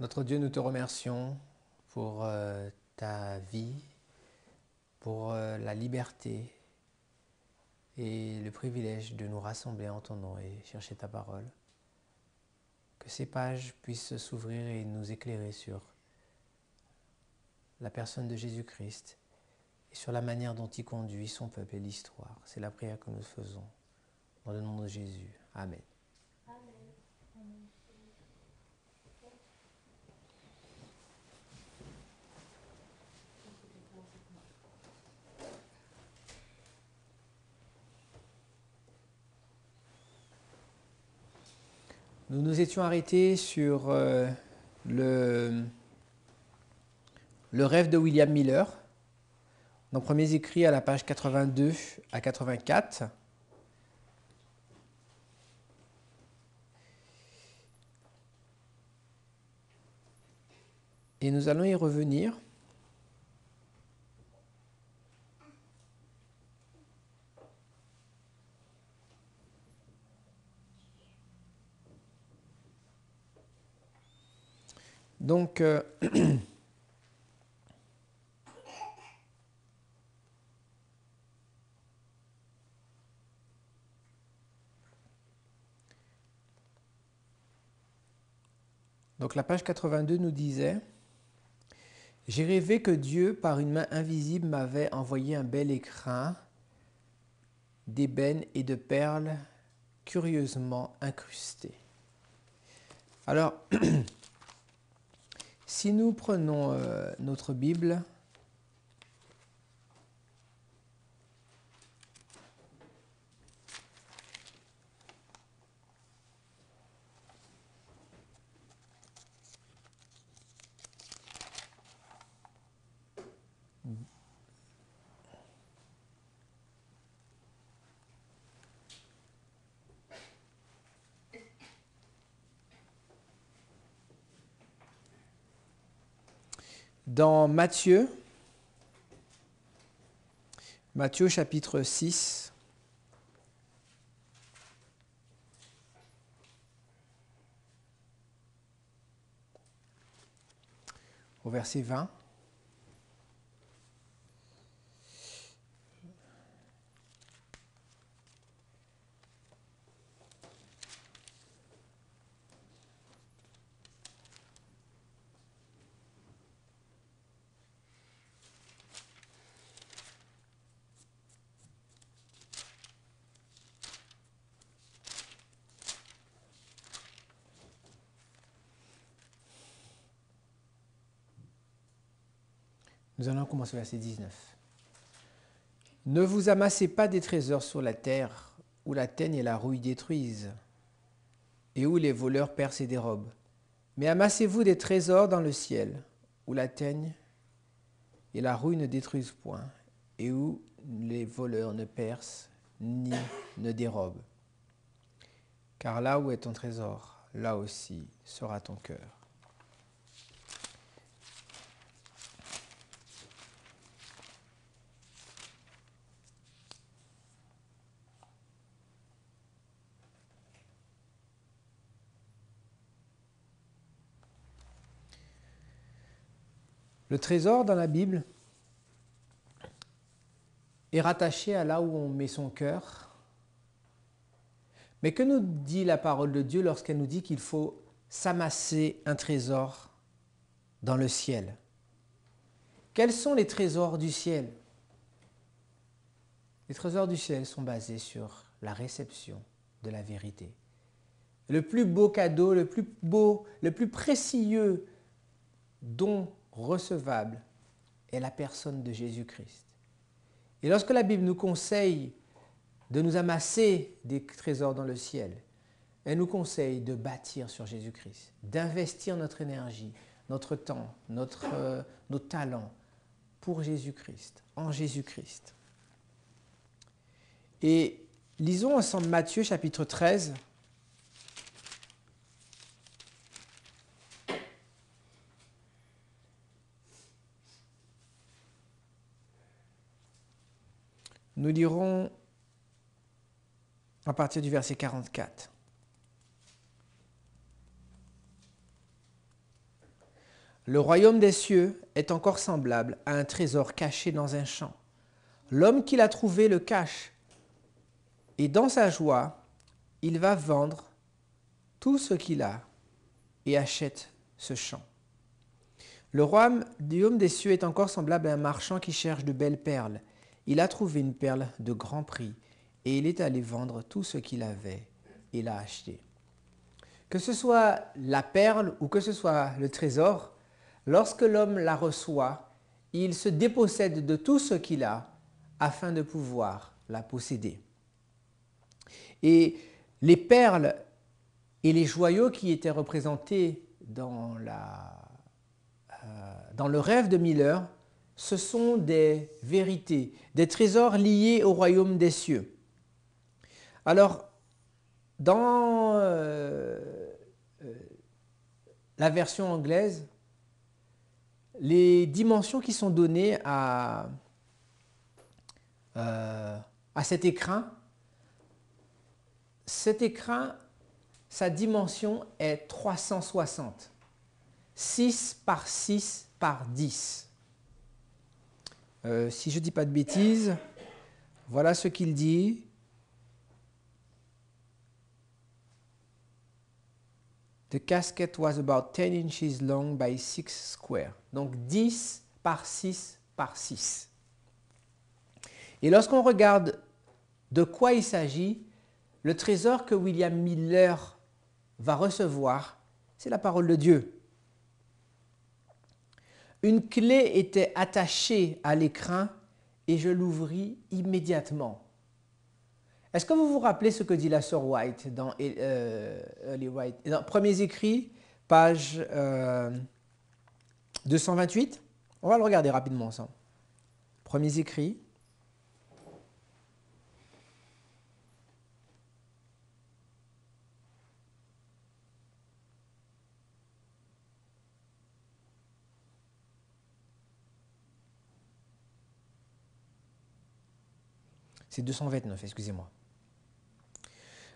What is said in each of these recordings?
Notre Dieu, nous te remercions pour ta vie, pour la liberté et le privilège de nous rassembler en ton nom et chercher ta parole. Que ces pages puissent s'ouvrir et nous éclairer sur la personne de Jésus-Christ et sur la manière dont il conduit son peuple et l'histoire. C'est la prière que nous faisons. Dans le nom de Jésus. Amen. Nous nous étions arrêtés sur le rêve de William Miller, dans premiers écrits à la page 82 à 84. Et nous allons y revenir. Donc, la page 82 nous disait « J'ai rêvé que Dieu, par une main invisible, m'avait envoyé un bel écrin d'ébène et de perles curieusement incrustées. » Alors, si nous prenons notre Bible, dans Matthieu chapitre 6, au verset 20, nous allons commencer au verset 19. « Ne vous amassez pas des trésors sur la terre, où la teigne et la rouille détruisent, et où les voleurs percent et dérobent. Mais amassez-vous des trésors dans le ciel, où la teigne et la rouille ne détruisent point, et où les voleurs ne percent ni ne dérobent. Car là où est ton trésor, là aussi sera ton cœur. » Le trésor dans la Bible est rattaché à là où on met son cœur. Mais que nous dit la parole de Dieu lorsqu'elle nous dit qu'il faut s'amasser un trésor dans le ciel? Quels sont les trésors du ciel? Les trésors du ciel sont basés sur la réception de la vérité. Le plus beau cadeau, le plus beau, le plus précieux don recevable est la personne de Jésus-Christ. Et lorsque la Bible nous conseille de nous amasser des trésors dans le ciel, elle nous conseille de bâtir sur Jésus-Christ, d'investir notre énergie, notre temps, nos talents pour Jésus-Christ, en Jésus-Christ. Et lisons ensemble Matthieu chapitre 13. Nous lirons à partir du verset 44. Le royaume des cieux est encore semblable à un trésor caché dans un champ. L'homme qui l'a trouvé le cache, et dans sa joie, il va vendre tout ce qu'il a et achète ce champ. Le royaume des cieux est encore semblable à un marchand qui cherche de belles perles. Il a trouvé une perle de grand prix et il est allé vendre tout ce qu'il avait et l'a acheté. Que ce soit la perle ou que ce soit le trésor, lorsque l'homme la reçoit, il se dépossède de tout ce qu'il a afin de pouvoir la posséder. Et les perles et les joyaux qui étaient représentés dans le rêve de Miller, ce sont des vérités, des trésors liés au royaume des cieux. Alors, dans la version anglaise, les dimensions qui sont données à cet écrin, sa dimension est 360. 6 par 6 par 10. Si je ne dis pas de bêtises, voilà ce qu'il dit. The casket was about 10 inches long by 6 square. Donc 10 par 6 par 6. Et lorsqu'on regarde de quoi il s'agit, le trésor que William Miller va recevoir, c'est la parole de Dieu. Une clé était attachée à l'écrin et je l'ouvris immédiatement. Est-ce que vous vous rappelez ce que dit la sœur White dans Premiers écrits, page 228? On va le regarder rapidement ensemble. Premiers écrits. C'est 229, excusez-moi.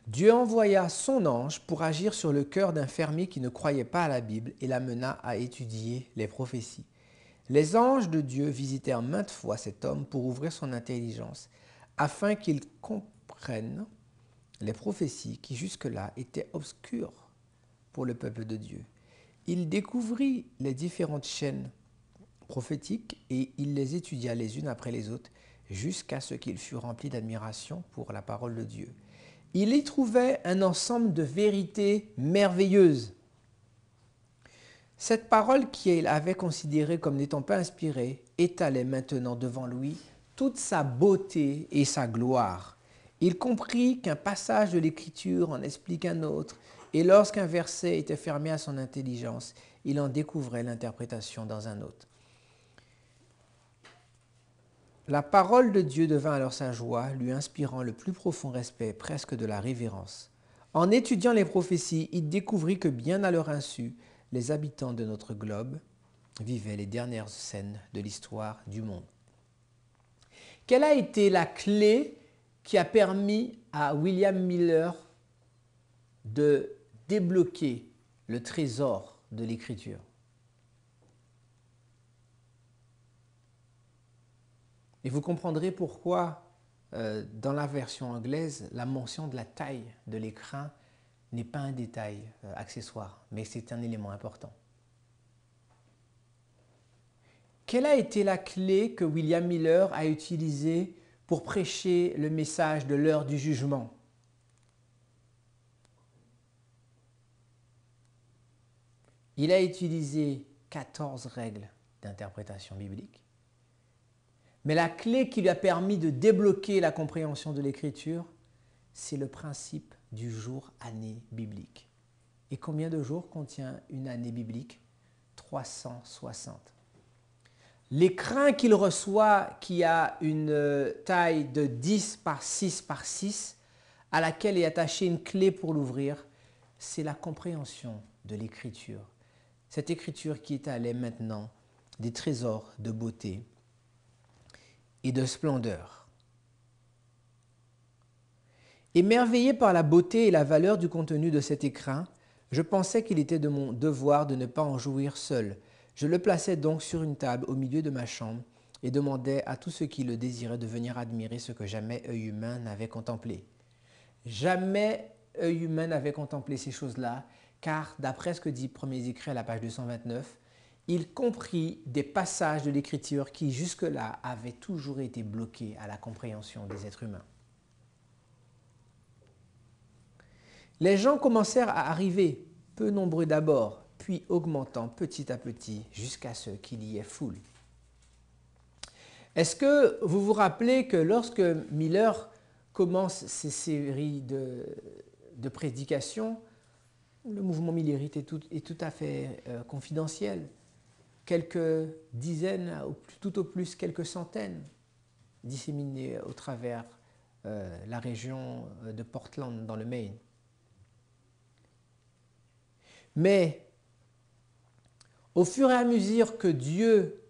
Dieu envoya son ange pour agir sur le cœur d'un fermier qui ne croyait pas à la Bible et l'amena à étudier les prophéties. Les anges de Dieu visitèrent maintes fois cet homme pour ouvrir son intelligence, afin qu'il comprenne les prophéties qui jusque-là étaient obscures pour le peuple de Dieu. Il découvrit les différentes chaînes prophétiques et il les étudia les unes après les autres, jusqu'à ce qu'il fût rempli d'admiration pour la parole de Dieu. Il y trouvait un ensemble de vérités merveilleuses. Cette parole qu'il avait considérée comme n'étant pas inspirée étalait maintenant devant lui toute sa beauté et sa gloire. Il comprit qu'un passage de l'Écriture en explique un autre, et lorsqu'un verset était fermé à son intelligence, il en découvrait l'interprétation dans un autre. La parole de Dieu devint alors sa joie, lui inspirant le plus profond respect, presque de la révérence. En étudiant les prophéties, il découvrit que bien à leur insu, les habitants de notre globe vivaient les dernières scènes de l'histoire du monde. Quelle a été la clé qui a permis à William Miller de débloquer le trésor de l'Écriture? Et vous comprendrez pourquoi, dans la version anglaise, la mention de la taille de l'écrin n'est pas un détail accessoire, mais c'est un élément important. Quelle a été la clé que William Miller a utilisée pour prêcher le message de l'heure du jugement? Il a utilisé 14 règles d'interprétation biblique. Mais la clé qui lui a permis de débloquer la compréhension de l'Écriture, c'est le principe du jour-année biblique. Et combien de jours contient une année biblique? 360. L'écrin qu'il reçoit, qui a une taille de 10 par 6 par 6, à laquelle est attachée une clé pour l'ouvrir, c'est la compréhension de l'Écriture. Cette Écriture qui étalait maintenant des trésors de beauté et de splendeur. Émerveillé par la beauté et la valeur du contenu de cet écrin, je pensais qu'il était de mon devoir de ne pas en jouir seul, Je le plaçais donc sur une table au milieu de ma chambre et demandais à tous ceux qui le désiraient de venir admirer ce que jamais œil humain n'avait contemplé. Jamais œil humain n'avait contemplé ces choses-là, car d'après ce que dit Premiers Écrits à la page 229, il comprit des passages de l'Écriture qui jusque-là avaient toujours été bloqués à la compréhension des êtres humains. Les gens commencèrent à arriver, peu nombreux d'abord, puis augmentant petit à petit jusqu'à ce qu'il y ait foule. Est-ce que vous vous rappelez que lorsque Miller commence ces séries de prédications, le mouvement millerite est tout à fait confidentiel. Quelques dizaines, tout au plus quelques centaines, disséminées au travers la région de Portland dans le Maine. Mais au fur et à mesure que Dieu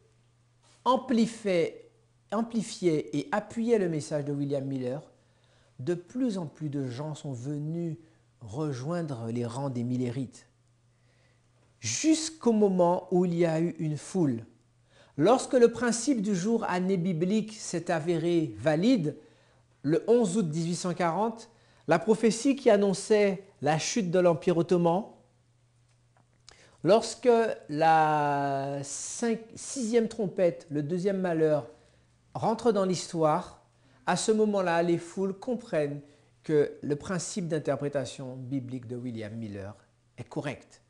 amplifiait et appuyait le message de William Miller, de plus en plus de gens sont venus rejoindre les rangs des millerites. Jusqu'au moment où il y a eu une foule. Lorsque le principe du jour année biblique s'est avéré valide, le 11 août 1840, la prophétie qui annonçait la chute de l'Empire ottoman, lorsque la sixième trompette, le deuxième malheur, rentre dans l'histoire, à ce moment-là, les foules comprennent que le principe d'interprétation biblique de William Miller est correct.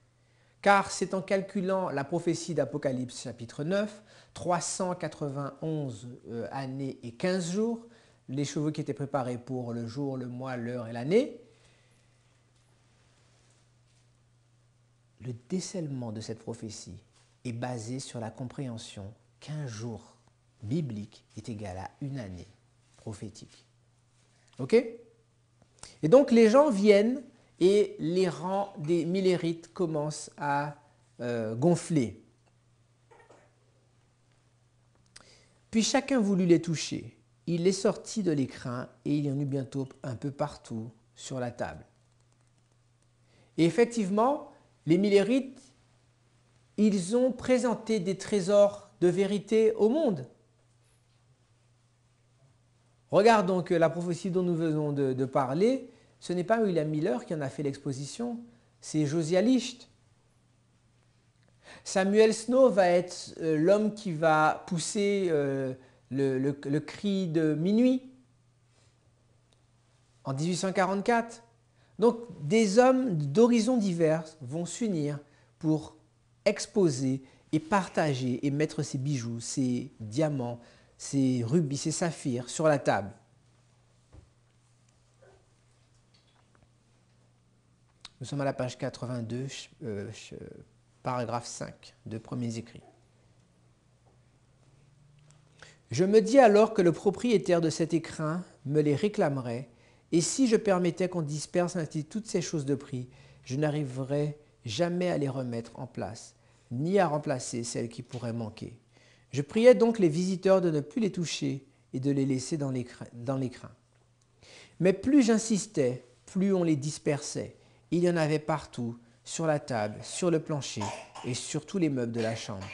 Car c'est en calculant la prophétie d'Apocalypse chapitre 9, 391 années et 15 jours, les chevaux qui étaient préparés pour le jour, le mois, l'heure et l'année, le décèlement de cette prophétie est basé sur la compréhension qu'un jour biblique est égal à une année prophétique. Ok? Et donc les gens viennent et les rangs des millerites commencent à gonfler. Puis chacun voulut les toucher. Il les sortit de l'écrin et il y en eut bientôt un peu partout sur la table. Et effectivement, les millerites, ils ont présenté des trésors de vérité au monde. Regardons que la prophétie dont nous venons de parler, ce n'est pas William Miller qui en a fait l'exposition, c'est Josiah Licht. Samuel Snow va être l'homme qui va pousser le cri de minuit en 1844. Donc des hommes d'horizons divers vont s'unir pour exposer et partager et mettre ces bijoux, ces diamants, ces rubis, ces saphirs sur la table. Nous sommes à la page 82, paragraphe 5 de Premiers Écrits. Je me dis alors que le propriétaire de cet écrin me les réclamerait, et si je permettais qu'on disperse ainsi toutes ces choses de prix, je n'arriverais jamais à les remettre en place, ni à remplacer celles qui pourraient manquer. Je priais donc les visiteurs de ne plus les toucher et de les laisser dans l'écrin. Mais plus j'insistais, plus on les dispersait. Il y en avait partout, sur la table, sur le plancher et sur tous les meubles de la chambre.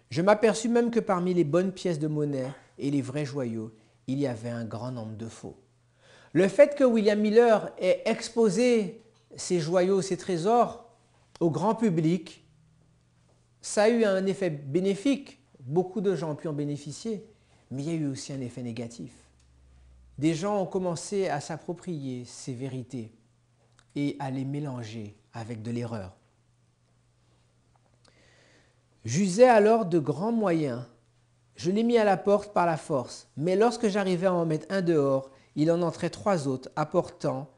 Je m'aperçus même que parmi les bonnes pièces de monnaie et les vrais joyaux, il y avait un grand nombre de faux. Le fait que William Miller ait exposé ses joyaux, ses trésors au grand public, ça a eu un effet bénéfique. Beaucoup de gens ont pu en bénéficier, mais il y a eu aussi un effet négatif. Des gens ont commencé à s'approprier ces vérités et à les mélanger avec de l'erreur. J'usais alors de grands moyens. Je l'ai mis à la porte par la force, mais lorsque j'arrivais à en mettre un dehors, il en entrait 3 autres, apportant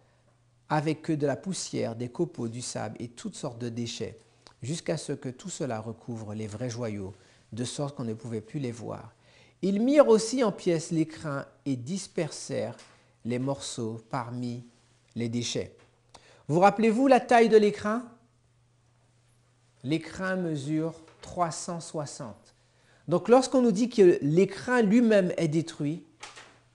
avec eux de la poussière, des copeaux, du sable et toutes sortes de déchets, jusqu'à ce que tout cela recouvre les vrais joyaux, de sorte qu'on ne pouvait plus les voir. Ils mirent aussi en pièces l'écrin et dispersèrent les morceaux parmi les déchets. Vous rappelez-vous la taille de l'écrin? L'écrin mesure 360. Donc lorsqu'on nous dit que l'écrin lui-même est détruit,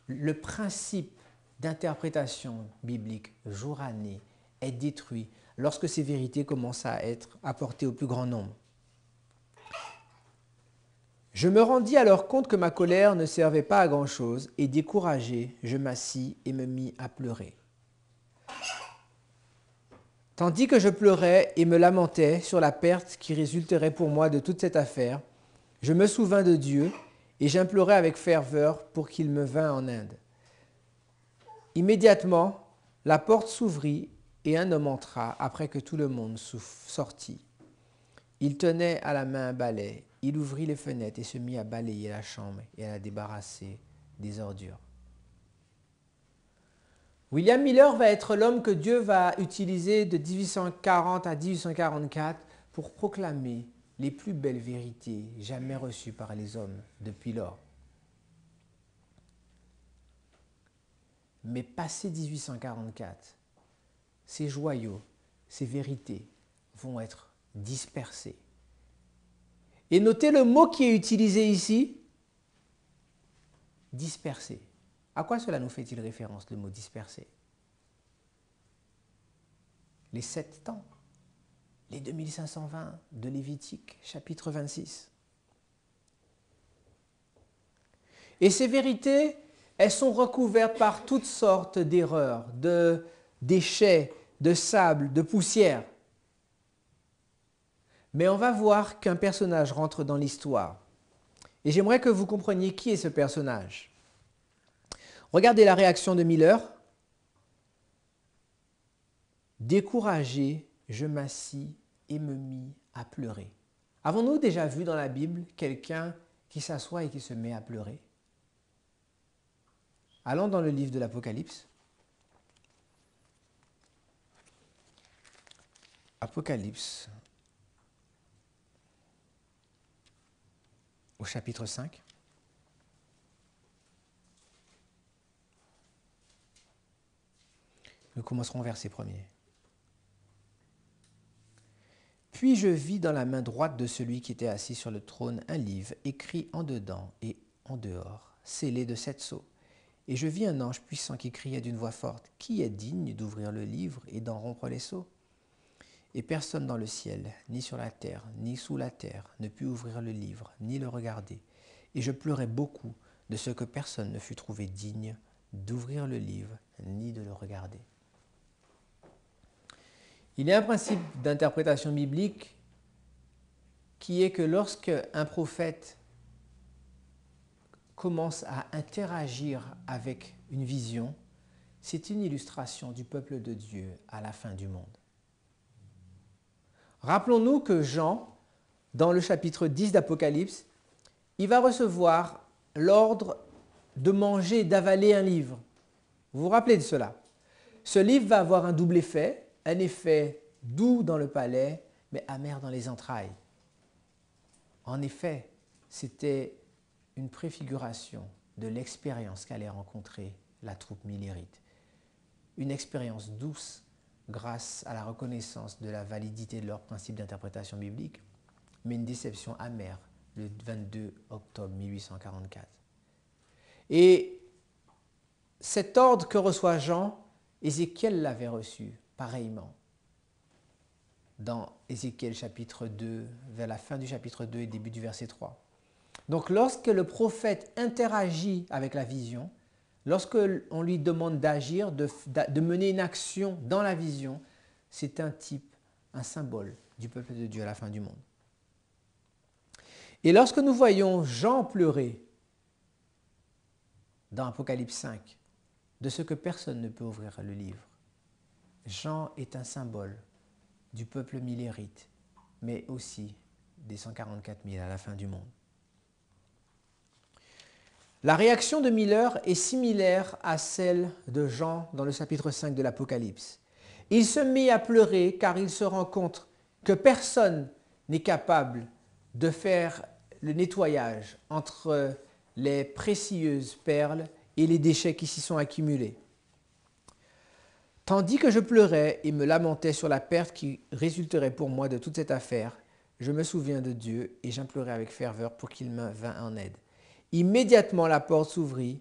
le principe d'interprétation biblique jour-année est détruit lorsque ces vérités commencent à être apportées au plus grand nombre. Je me rendis alors compte que ma colère ne servait pas à grand-chose, et découragé, je m'assis et me mis à pleurer. Tandis que je pleurais et me lamentais sur la perte qui résulterait pour moi de toute cette affaire, je me souvins de Dieu et j'implorai avec ferveur pour qu'il me vînt en aide. Immédiatement, la porte s'ouvrit et un homme entra après que tout le monde sortit. Il tenait à la main un balai, il ouvrit les fenêtres et se mit à balayer la chambre et à la débarrasser des ordures. William Miller va être l'homme que Dieu va utiliser de 1840 à 1844 pour proclamer les plus belles vérités jamais reçues par les hommes depuis lors. Mais passé 1844, ces joyaux, ces vérités vont être dispersés. Et notez le mot qui est utilisé ici, dispersé. À quoi cela nous fait-il référence, le mot dispersé? Les 7 temps, les 2520 de Lévitique, chapitre 26. Et ces vérités, elles sont recouvertes par toutes sortes d'erreurs, de déchets, de sable, de poussière. Mais on va voir qu'un personnage rentre dans l'histoire. Et j'aimerais que vous compreniez qui est ce personnage. Regardez la réaction de Miller. Découragé, je m'assis et me mis à pleurer. Avons-nous déjà vu dans la Bible quelqu'un qui s'assoit et qui se met à pleurer? Allons dans le livre de l'Apocalypse. Apocalypse, au chapitre 5. Nous commencerons au verset 1er. Puis je vis dans la main droite de celui qui était assis sur le trône un livre écrit en dedans et en dehors, scellé de 7 sceaux. Et je vis un ange puissant qui criait d'une voix forte, « Qui est digne d'ouvrir le livre et d'en rompre les sceaux ?» Et personne dans le ciel, ni sur la terre, ni sous la terre, ne put ouvrir le livre, ni le regarder. Et je pleurais beaucoup de ce que personne ne fut trouvé digne d'ouvrir le livre, ni de le regarder. Il y a un principe d'interprétation biblique qui est que lorsque un prophète commence à interagir avec une vision, c'est une illustration du peuple de Dieu à la fin du monde. Rappelons-nous que Jean, dans le chapitre 10 d'Apocalypse, il va recevoir l'ordre de manger et d'avaler un livre. Vous vous rappelez de cela? Ce livre va avoir un double effet, un effet doux dans le palais, mais amer dans les entrailles. En effet, c'était une préfiguration de l'expérience qu'allait rencontrer la troupe millérite. Une expérience douce grâce à la reconnaissance de la validité de leurs principes d'interprétation biblique, mais une déception amère le 22 octobre 1844. Et cet ordre que reçoit Jean, Ézéchiel l'avait reçu pareillement. Dans Ézéchiel chapitre 2, vers la fin du chapitre 2 et début du verset 3. Donc lorsque le prophète interagit avec la vision, lorsque on lui demande d'agir, de mener une action dans la vision, c'est un type, un symbole du peuple de Dieu à la fin du monde. Et lorsque nous voyons Jean pleurer dans Apocalypse 5, de ce que personne ne peut ouvrir le livre, Jean est un symbole du peuple millérite, mais aussi des 144 000 à la fin du monde. La réaction de Miller est similaire à celle de Jean dans le chapitre 5 de l'Apocalypse. Il se met à pleurer car il se rend compte que personne n'est capable de faire le nettoyage entre les précieuses perles et les déchets qui s'y sont accumulés. Tandis que je pleurais et me lamentais sur la perte qui résulterait pour moi de toute cette affaire, je me souviens de Dieu et j'implorai avec ferveur pour qu'il me vînt en aide. Immédiatement la porte s'ouvrit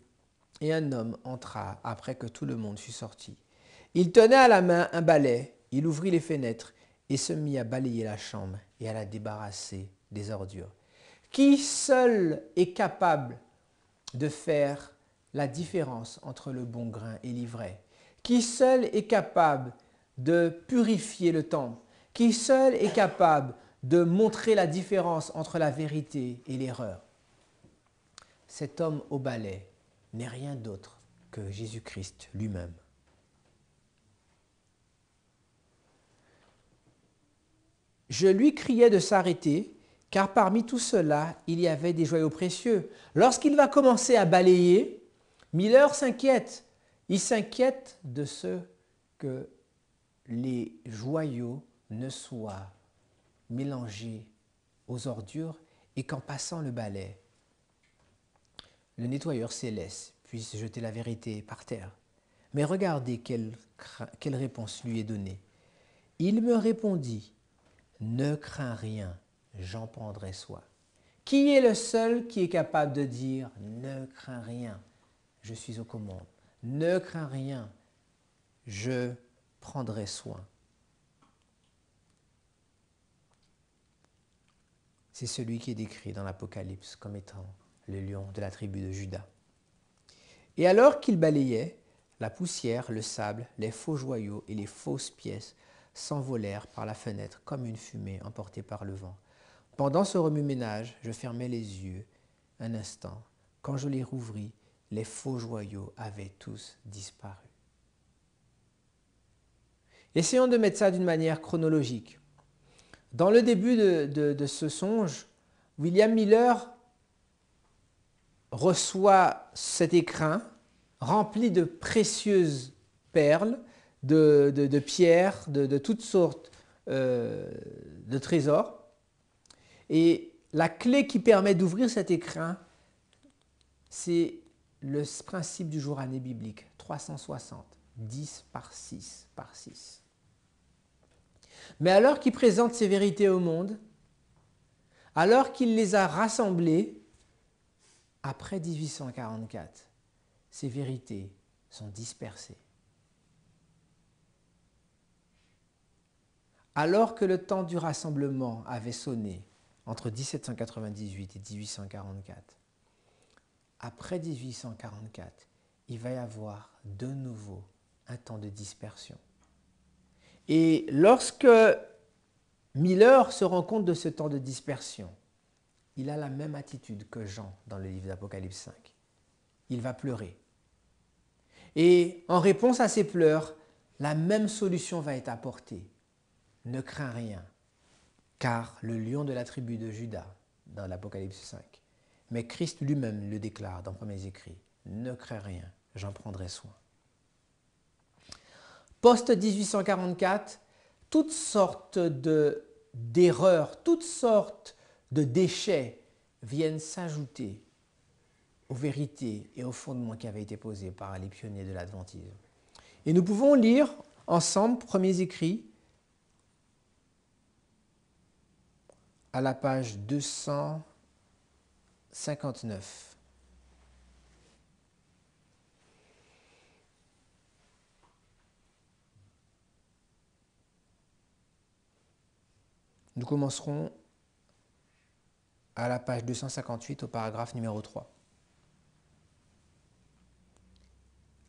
et un homme entra après que tout le monde fut sorti. Il tenait à la main un balai, il ouvrit les fenêtres et se mit à balayer la chambre et à la débarrasser des ordures. Qui seul est capable de faire la différence entre le bon grain et l'ivraie? Qui seul est capable de purifier le temple? Qui seul est capable de montrer la différence entre la vérité et l'erreur? Cet homme au balai n'est rien d'autre que Jésus-Christ lui-même. Je lui criai de s'arrêter, car parmi tout cela, il y avait des joyaux précieux. Lorsqu'il va commencer à balayer, Miller s'inquiète. Il s'inquiète de ce que les joyaux ne soient mélangés aux ordures et qu'en passant le balai, le nettoyeur céleste puisse jeter la vérité par terre. Mais regardez quelle réponse lui est donnée. Il me répondit, « Ne crains rien, j'en prendrai soin. » Qui est le seul qui est capable de dire « Ne crains rien, je suis aux commandes. Ne crains rien, je prendrai soin. » C'est celui qui est décrit dans l'Apocalypse comme étant le lion de la tribu de Juda. Et alors qu'il balayait, la poussière, le sable, les faux joyaux et les fausses pièces s'envolèrent par la fenêtre comme une fumée emportée par le vent. Pendant ce remue-ménage, je fermai les yeux un instant. Quand je les rouvris, les faux joyaux avaient tous disparu. Essayons de mettre ça d'une manière chronologique. Dans le début de ce songe, William Miller reçoit cet écrin rempli de précieuses perles, de pierres, de toutes sortes de trésors. Et la clé qui permet d'ouvrir cet écrin, c'est le principe du jour année biblique, 360, 10 par 6 par 6. Mais alors qu'il présente ces vérités au monde, alors qu'il les a rassemblées, après 1844, ces vérités sont dispersées. Alors que le temps du rassemblement avait sonné entre 1798 et 1844, après 1844, il va y avoir de nouveau un temps de dispersion. Et lorsque Miller se rend compte de ce temps de dispersion, il a la même attitude que Jean dans le livre d'Apocalypse 5. Il va pleurer. Et en réponse à ses pleurs, la même solution va être apportée. Ne crains rien, car le lion de la tribu de Juda, dans l'Apocalypse 5, mais Christ lui-même le déclare dans Premiers Écrits, ne crains rien, j'en prendrai soin. Post-1844, toutes sortes d'erreurs, toutes sortes de déchets viennent s'ajouter aux vérités et aux fondements qui avaient été posés par les pionniers de l'adventisme. Et nous pouvons lire ensemble Premiers Écrits à la page 259. Nous commencerons à la page 258 au paragraphe numéro 3.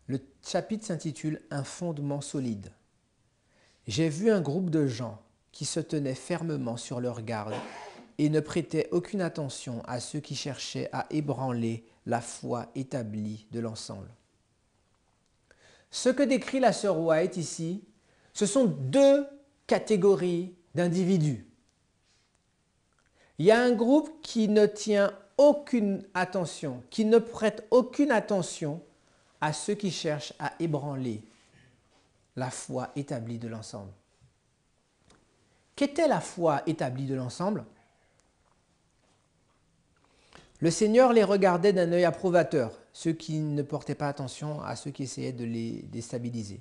Le chapitre s'intitule « Un fondement solide ». J'ai vu un groupe de gens qui se tenaient fermement sur leur garde et ne prêtaient aucune attention à ceux qui cherchaient à ébranler la foi établie de l'ensemble. Ce que décrit la sœur White ici, ce sont deux catégories d'individus. Il y a un groupe qui ne tient aucune attention, qui ne prête aucune attention à ceux qui cherchent à ébranler la foi établie de l'ensemble. Qu'était la foi établie de l'ensemble? Le Seigneur les regardait d'un œil approbateur, ceux qui ne portaient pas attention à ceux qui essayaient de les déstabiliser.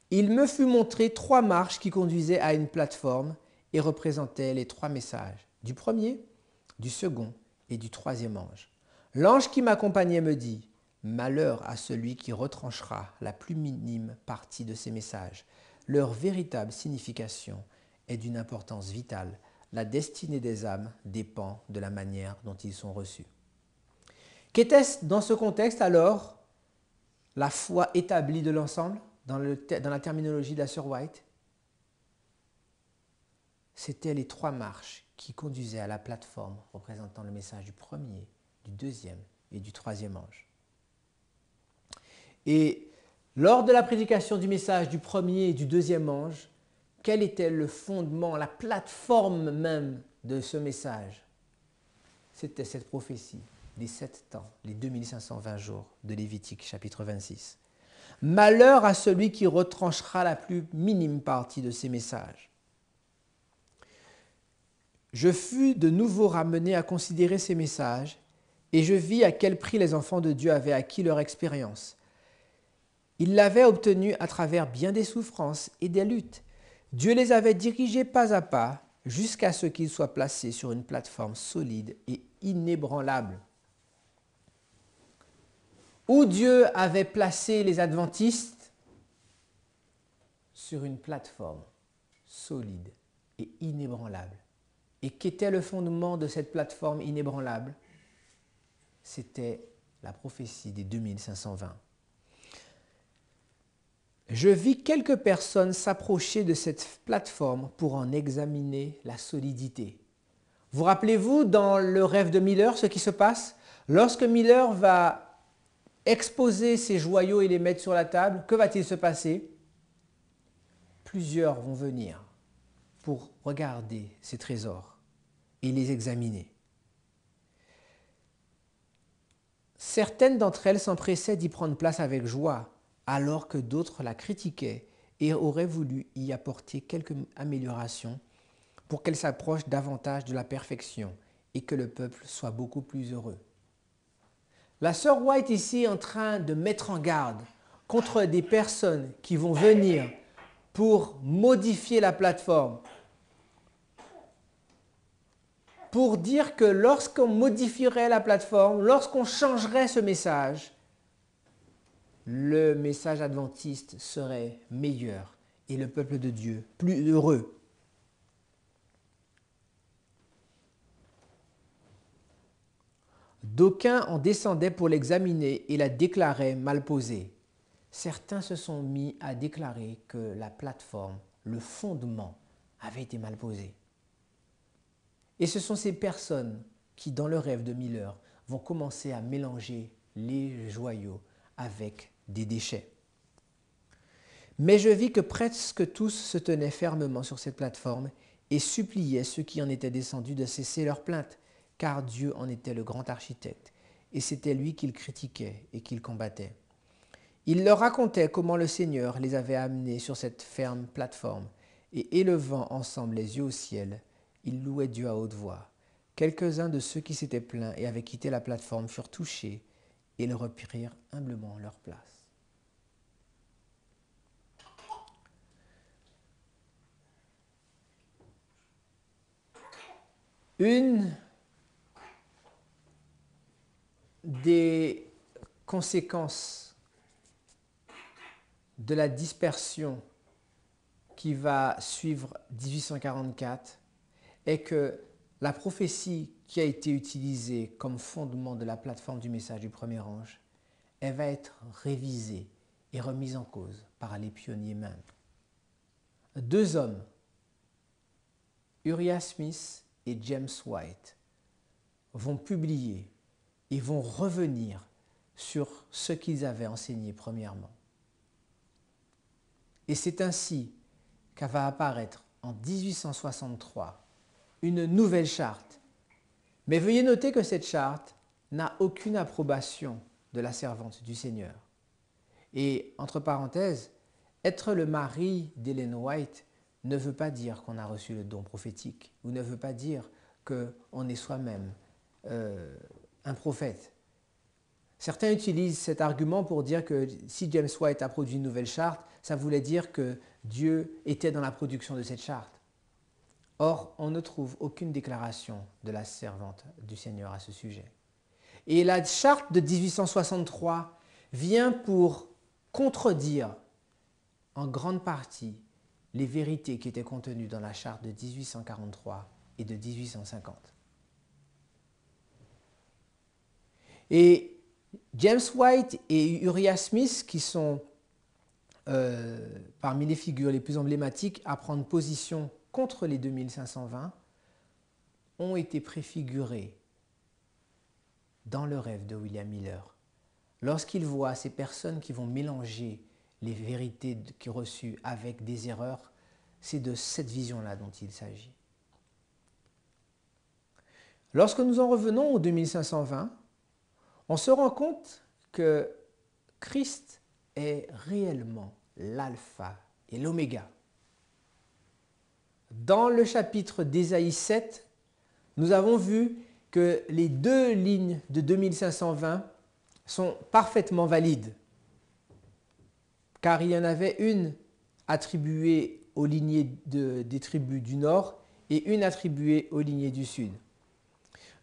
Il me fut montré 3 marches qui conduisaient à une plateforme et représentaient les 3 messages, du premier, du second et du 3e ange. L'ange qui m'accompagnait me dit, « Malheur à celui qui retranchera la plus minime partie de ces messages. Leur véritable signification est d'une importance vitale, la destinée des âmes dépend de la manière dont ils sont reçus. Qu'était-ce dans ce contexte alors la foi établie de l'ensemble dans la terminologie de la sœur White? C'était les 3 marches qui conduisaient à la plateforme représentant le message du premier, du deuxième et du troisième ange. Et lors de la prédication du message du premier et du deuxième ange, quel était le fondement, la plateforme même de ce message? C'était cette prophétie des 7 temps, les 2520 jours de Lévitique chapitre 26. Malheur à celui qui retranchera la plus minime partie de ces messages. Je fus de nouveau ramené à considérer ces messages et je vis à quel prix les enfants de Dieu avaient acquis leur expérience. Ils l'avaient obtenue à travers bien des souffrances et des luttes. Dieu les avait dirigés pas à pas jusqu'à ce qu'ils soient placés sur une plateforme solide et inébranlable. Où Dieu avait placé les adventistes? Sur une plateforme solide et inébranlable. Et qu'était le fondement de cette plateforme inébranlable? C'était la prophétie des 2520. Je vis quelques personnes s'approcher de cette plateforme pour en examiner la solidité. Vous rappelez-vous dans le rêve de Miller ce qui se passe? Lorsque Miller va exposer ses joyaux et les mettre sur la table, que va-t-il se passer? Plusieurs vont venir pour regarder ces trésors et les examiner. Certaines d'entre elles s'empressaient d'y prendre place avec joie, alors que d'autres la critiquaient et auraient voulu y apporter quelques améliorations pour qu'elle s'approche davantage de la perfection et que le peuple soit beaucoup plus heureux. La sœur White ici est en train de mettre en garde contre des personnes qui vont venir pour modifier la plateforme, pour dire que lorsqu'on modifierait la plateforme, lorsqu'on changerait ce message, le message adventiste serait meilleur et le peuple de Dieu plus heureux. D'aucuns en descendaient pour l'examiner et la déclaraient mal posée. Certains se sont mis à déclarer que la plateforme, le fondement, avait été mal posé. Et ce sont ces personnes qui, dans le rêve de Miller, vont commencer à mélanger les joyaux avec des déchets. Mais je vis que presque tous se tenaient fermement sur cette plateforme et suppliaient ceux qui en étaient descendus de cesser leurs plaintes, car Dieu en était le grand architecte, et c'était lui qu'ils critiquaient et qu'ils combattaient. Il leur racontait comment le Seigneur les avait amenés sur cette ferme plateforme, et élevant ensemble les yeux au ciel, ils louaient Dieu à haute voix. Quelques-uns de ceux qui s'étaient plaints et avaient quitté la plateforme furent touchés, et ils reprirent humblement leur place. Une des conséquences de la dispersion qui va suivre 1844 est que la prophétie qui a été utilisée comme fondement de la plateforme du message du premier ange, elle va être révisée et remise en cause par les pionniers mêmes. 2 hommes, Uriah Smith et James White, vont publier et vont revenir sur ce qu'ils avaient enseigné premièrement. Et c'est ainsi qu'elle va apparaître en 1863 une nouvelle charte. Mais veuillez noter que cette charte n'a aucune approbation de la servante du Seigneur. Et entre parenthèses, être le mari d'Ellen White ne veut pas dire qu'on a reçu le don prophétique, ou ne veut pas dire qu'on est soi-même un prophète. Certains utilisent cet argument pour dire que si James White a produit une nouvelle charte, ça voulait dire que Dieu était dans la production de cette charte. Or, on ne trouve aucune déclaration de la servante du Seigneur à ce sujet. Et la charte de 1863 vient pour contredire en grande partie les vérités qui étaient contenues dans la charte de 1843 et de 1850. Et James White et Uriah Smith, qui sont parmi les figures les plus emblématiques à prendre position contre les 2520, ont été préfigurés dans le rêve de William Miller. Lorsqu'il voit ces personnes qui vont mélanger les vérités reçues avec des erreurs, c'est de cette vision-là dont il s'agit. Lorsque nous en revenons au 2520, on se rend compte que Christ est réellement l'alpha et l'oméga. Dans le chapitre d'Ésaïe 7, nous avons vu que les deux lignes de 2520 sont parfaitement valides, car il y en avait une attribuée aux lignées des tribus du nord et une attribuée aux lignées du sud.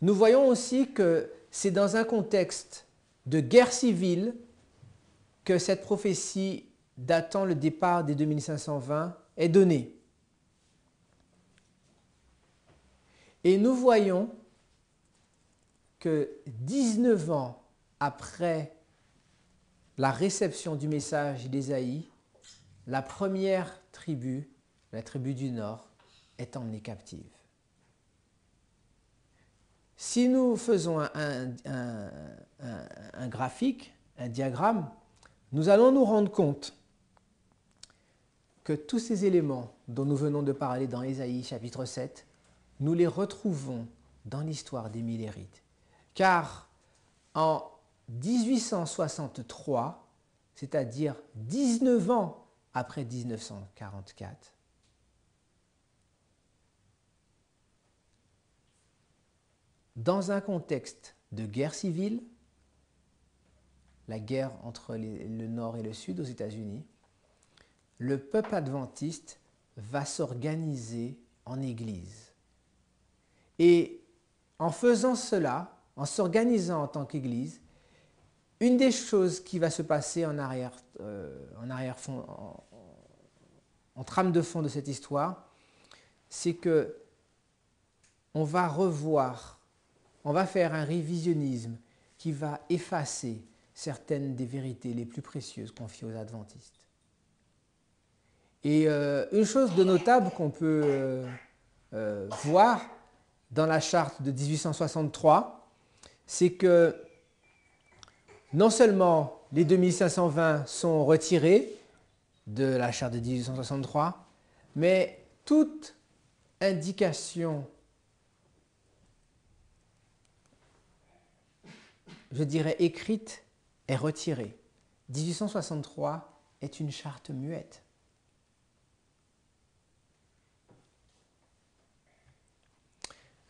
Nous voyons aussi que c'est dans un contexte de guerre civile que cette prophétie datant le départ des 2520 est donnée. Et nous voyons que 19 ans après la réception du message d'Ésaïe, la première tribu, la tribu du Nord, est emmenée captive. Si nous faisons un graphique, un diagramme, nous allons nous rendre compte que tous ces éléments dont nous venons de parler dans Ésaïe chapitre 7, nous les retrouvons dans l'histoire des Millérites. Car en 1863, c'est-à-dire 19 ans après 1944, dans un contexte de guerre civile, la guerre entre le Nord et le Sud aux États-Unis, le peuple adventiste va s'organiser en église. Et en faisant cela, en s'organisant en tant qu'église, une des choses qui va se passer en trame de fond de cette histoire, c'est que on va faire un révisionnisme qui va effacer certaines des vérités les plus précieuses confiées aux adventistes. Et une chose de notable qu'on peut voir dans la charte de 1863, c'est que non seulement les 2520 sont retirés de la charte de 1863, mais toute indication, je dirais écrite, est retirée. 1863 est une charte muette.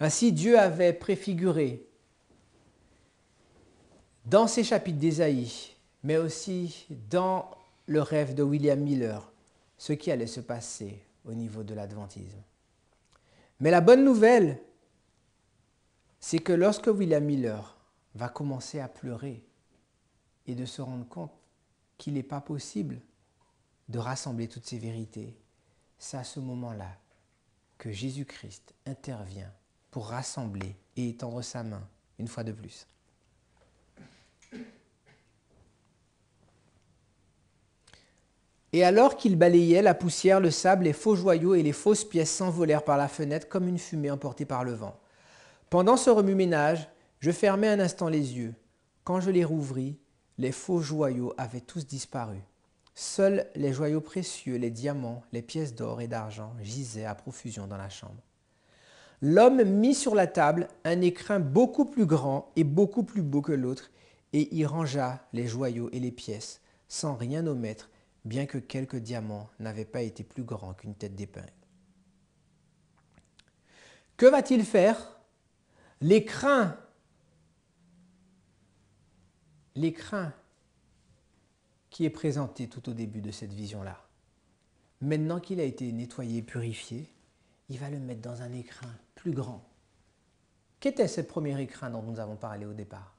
Ainsi, Dieu avait préfiguré dans ces chapitres d'Ésaïe, mais aussi dans le rêve de William Miller, ce qui allait se passer au niveau de l'adventisme. Mais la bonne nouvelle, c'est que lorsque William Miller va commencer à pleurer et de se rendre compte qu'il n'est pas possible de rassembler toutes ces vérités, c'est à ce moment-là que Jésus-Christ intervient pour rassembler et étendre sa main une fois de plus. Et alors qu'il balayait, la poussière, le sable, les faux joyaux et les fausses pièces s'envolèrent par la fenêtre comme une fumée emportée par le vent. Pendant ce remue-ménage, je fermai un instant les yeux. Quand je les rouvris, les faux joyaux avaient tous disparu. Seuls les joyaux précieux, les diamants, les pièces d'or et d'argent gisaient à profusion dans la chambre. L'homme mit sur la table un écrin beaucoup plus grand et beaucoup plus beau que l'autre, et y rangea les joyaux et les pièces, sans rien omettre, bien que quelques diamants n'avaient pas été plus grands qu'une tête d'épingle. Que va-t-il faire? L'écrin qui est présenté tout au début de cette vision-là, maintenant qu'il a été nettoyé et purifié, il va le mettre dans un écrin plus grand. Qu'était ce premier écrin dont nous avons parlé au départ?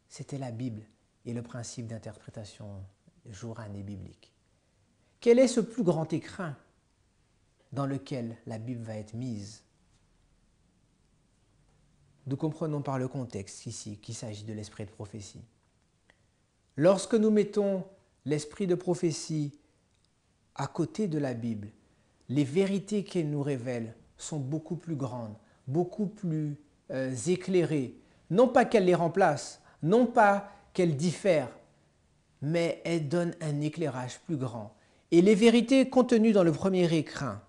C'était la Bible et le principe d'interprétation jour-année biblique. Quel est ce plus grand écrin? dans lequel la Bible va être mise. Nous comprenons par le contexte ici qu'il s'agit de l'esprit de prophétie. Lorsque nous mettons l'esprit de prophétie à côté de la Bible, les vérités qu'elle nous révèle sont beaucoup plus grandes, beaucoup plus éclairées. Non pas qu'elle les remplace, non pas qu'elle diffère, mais elle donne un éclairage plus grand. Et les vérités contenues dans le premier écrin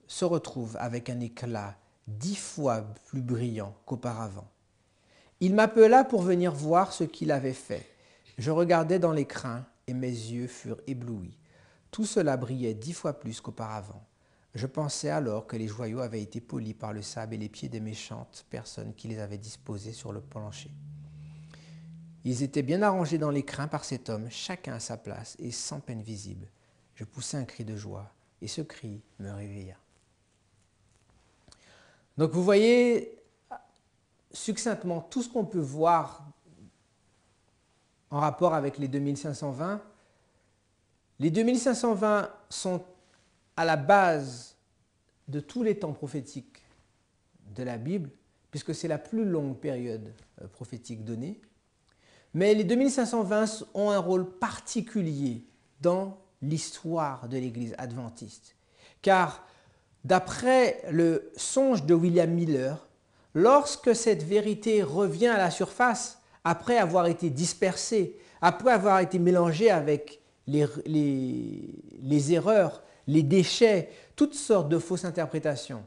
se retrouvent avec un éclat 10 fois plus brillant qu'auparavant. Il m'appela pour venir voir ce qu'il avait fait. Je regardais dans l'écrin et mes yeux furent éblouis. Tout cela brillait 10 fois plus qu'auparavant. Je pensais alors que les joyaux avaient été polis par le sable et les pieds des méchantes personnes qui les avaient disposés sur le plancher. Ils étaient bien arrangés dans l'écrin par cet homme, chacun à sa place et sans peine visible. Je poussai un cri de joie et ce cri me réveilla. Donc vous voyez succinctement tout ce qu'on peut voir en rapport avec les 2520. Les 2520 sont à la base de tous les temps prophétiques de la Bible, puisque c'est la plus longue période prophétique donnée. Mais les 2520 ont un rôle particulier dans l'histoire de l'Église adventiste. Car d'après le songe de William Miller, lorsque cette vérité revient à la surface, après avoir été dispersée, après avoir été mélangée avec les erreurs, les déchets, toutes sortes de fausses interprétations,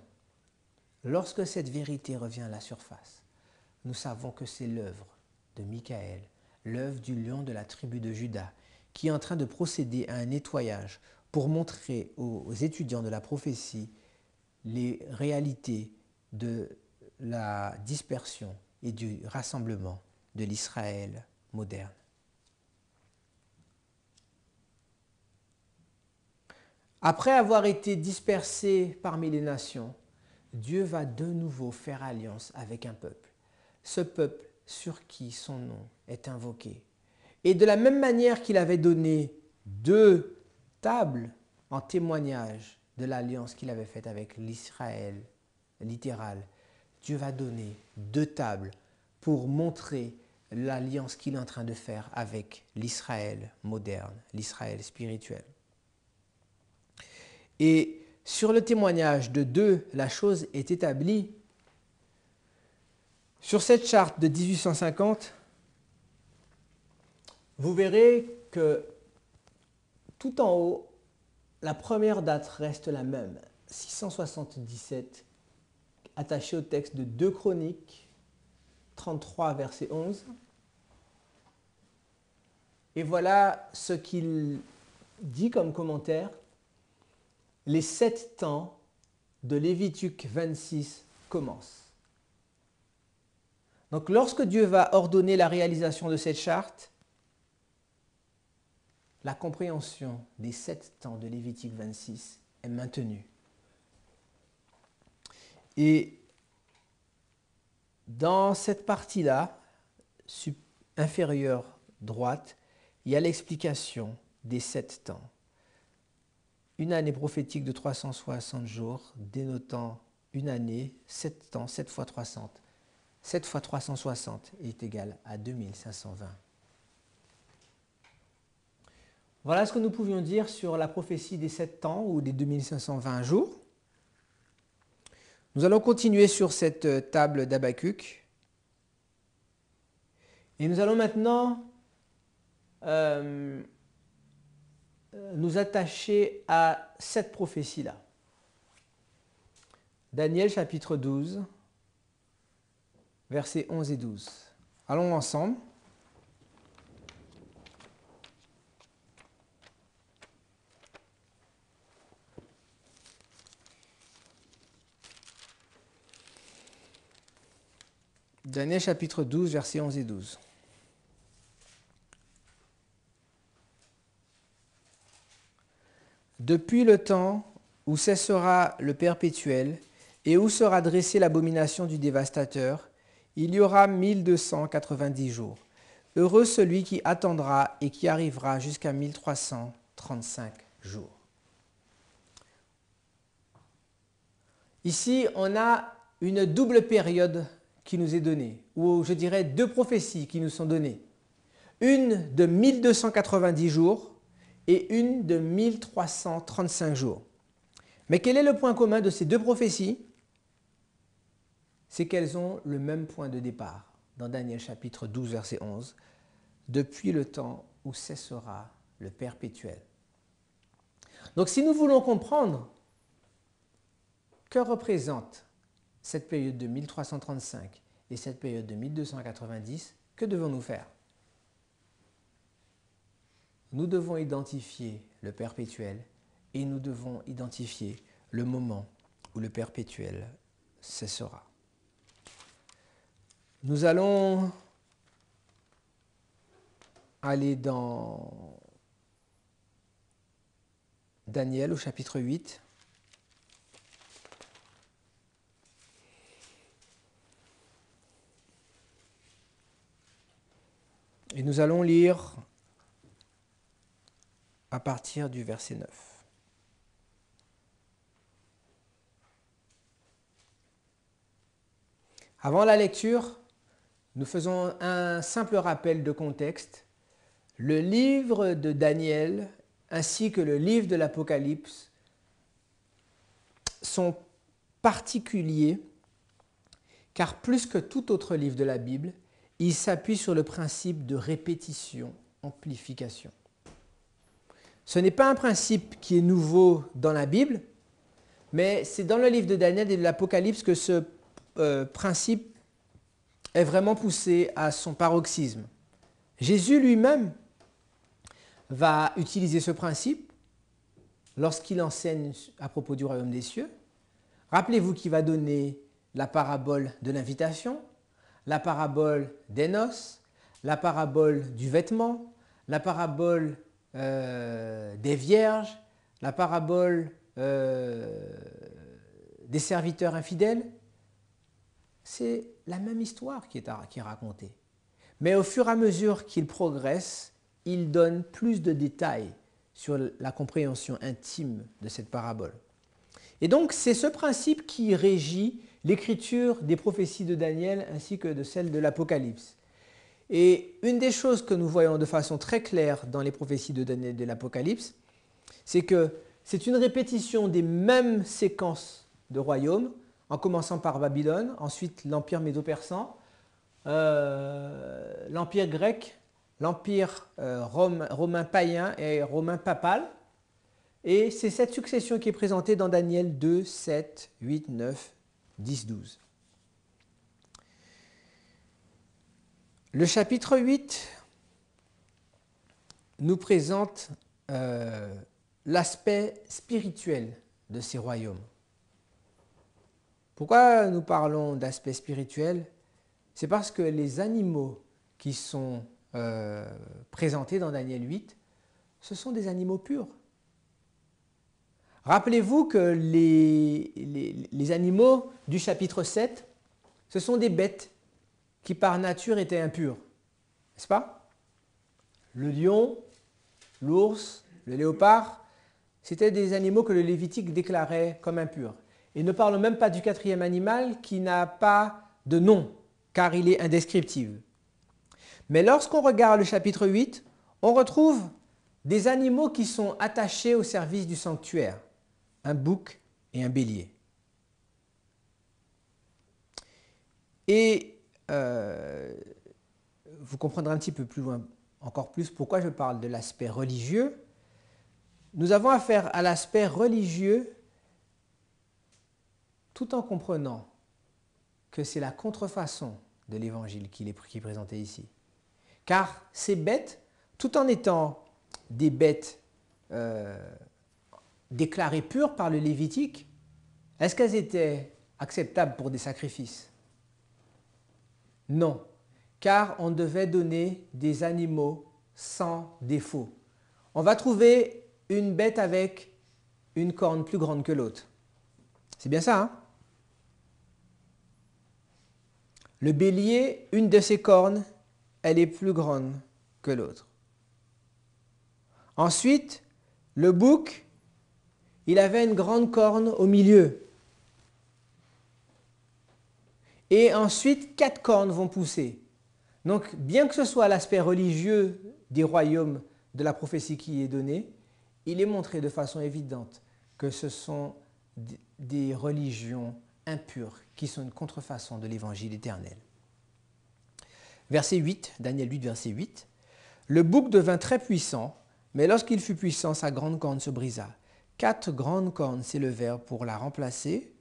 lorsque cette vérité revient à la surface, nous savons que c'est l'œuvre de Michael, l'œuvre du lion de la tribu de Juda, qui est en train de procéder à un nettoyage pour montrer aux étudiants de la prophétie les réalités de la dispersion et du rassemblement de l'Israël moderne. Après avoir été dispersé parmi les nations, Dieu va de nouveau faire alliance avec un peuple. Ce peuple sur qui son nom est invoqué. Et de la même manière qu'il avait donné 2 tables en témoignage de l'alliance qu'il avait faite avec l'Israël littéral, Dieu va donner 2 tables pour montrer l'alliance qu'il est en train de faire avec l'Israël moderne, l'Israël spirituel. Et sur le témoignage de 2, la chose est établie. Sur cette charte de 1850, vous verrez que tout en haut, la première date reste la même, 677, attachée au texte de 2 Chroniques, 33, verset 11. Et voilà ce qu'il dit comme commentaire. Les 7 temps de Lévitique 26 commencent. Donc lorsque Dieu va ordonner la réalisation de cette charte, la compréhension des 7 temps de Lévitique 26 est maintenue. Et dans cette partie-là, inférieure droite, il y a l'explication des 7 temps. Une année prophétique de 360 jours, dénotant une année, 7 temps, 7 fois 300. 7 fois 360 est égal à 2520. Voilà ce que nous pouvions dire sur la prophétie des 7 temps ou des 2520 jours. Nous allons continuer sur cette table d'Habakkuk. Et nous allons maintenant nous attacher à cette prophétie-là. Daniel chapitre 12, versets 11 et 12. Allons ensemble. Daniel chapitre 12, versets 11 et 12. Depuis le temps où cessera le perpétuel et où sera dressée l'abomination du dévastateur, il y aura 1290 jours. Heureux celui qui attendra et qui arrivera jusqu'à 1335 jours. Ici, on a une double période qui nous est donnée, ou je dirais deux prophéties qui nous sont données. Une de 1290 jours et une de 1335 jours. Mais quel est le point commun de ces deux prophéties? C'est qu'elles ont le même point de départ, dans Daniel chapitre 12, verset 11, « Depuis le temps où cessera le perpétuel ». Donc si nous voulons comprendre que représente cette période de 1335 et cette période de 1290, que devons-nous faire? Nous devons identifier le perpétuel et nous devons identifier le moment où le perpétuel cessera. Nous allons aller dans Daniel au chapitre 8. Et nous allons lire à partir du verset 9. Avant la lecture, nous faisons un simple rappel de contexte. Le livre de Daniel ainsi que le livre de l'Apocalypse sont particuliers car plus que tout autre livre de la Bible, ils s'appuient sur le principe de répétition-amplification. Ce n'est pas un principe qui est nouveau dans la Bible, mais c'est dans le livre de Daniel et de l'Apocalypse que ce principe est vraiment poussé à son paroxysme. Jésus lui-même va utiliser ce principe lorsqu'il enseigne à propos du royaume des cieux. Rappelez-vous qu'il va donner la parabole de l'invitation, la parabole des noces, la parabole du vêtement, la parabole des vierges, la parabole des serviteurs infidèles. C'est la même histoire qui est racontée. Mais au fur et à mesure qu'il progresse, il donne plus de détails sur la compréhension intime de cette parabole. Et donc, c'est ce principe qui régit l'écriture des prophéties de Daniel ainsi que de celle de l'Apocalypse. Et une des choses que nous voyons de façon très claire dans les prophéties de Daniel et de l'Apocalypse, c'est que c'est une répétition des mêmes séquences de royaumes, en commençant par Babylone, ensuite l'Empire médo-persan, l'Empire grec, l'Empire romain païen et romain papal. Et c'est cette succession qui est présentée dans Daniel 2, 7, 8, 9, 10, 12. Le chapitre 8 nous présente l'aspect spirituel de ces royaumes. Pourquoi nous parlons d'aspect spirituel? C'est parce que les animaux qui sont présentés dans Daniel 8, ce sont des animaux purs. Rappelez-vous que les animaux du chapitre 7, ce sont des bêtes qui par nature étaient impures, n'est-ce pas? Le lion, l'ours, le léopard, c'étaient des animaux que le Lévitique déclarait comme impurs. Et ne parlons même pas du quatrième animal qui n'a pas de nom, car il est indescriptible. Mais lorsqu'on regarde le chapitre 8, on retrouve des animaux qui sont attachés au service du sanctuaire, un bouc et un bélier. Et vous comprendrez un petit peu plus loin, encore plus, pourquoi je parle de l'aspect religieux. Nous avons affaire à l'aspect religieux tout en comprenant que c'est la contrefaçon de l'évangile qui est présenté ici. Car ces bêtes, tout en étant des bêtes déclarées pures par le Lévitique, est-ce qu'elles étaient acceptables pour des sacrifices? Non, car on devait donner des animaux sans défaut. On va trouver une bête avec une corne plus grande que l'autre. C'est bien ça, hein? Le bélier, une de ses cornes, elle est plus grande que l'autre. Ensuite, le bouc, il avait une grande corne au milieu. et ensuite 4 cornes vont pousser. Donc, bien que ce soit l'aspect religieux des royaumes de la prophétie qui est donné, il est montré de façon évidente que ce sont des religions impures qui sont une contrefaçon de l'évangile éternel. Verset 8, Daniel 8, verset 8. Le bouc devint très puissant, mais lorsqu'il fut puissant, sa grande corne se brisa. 4 grandes cornes s'élevèrent pour la remplacer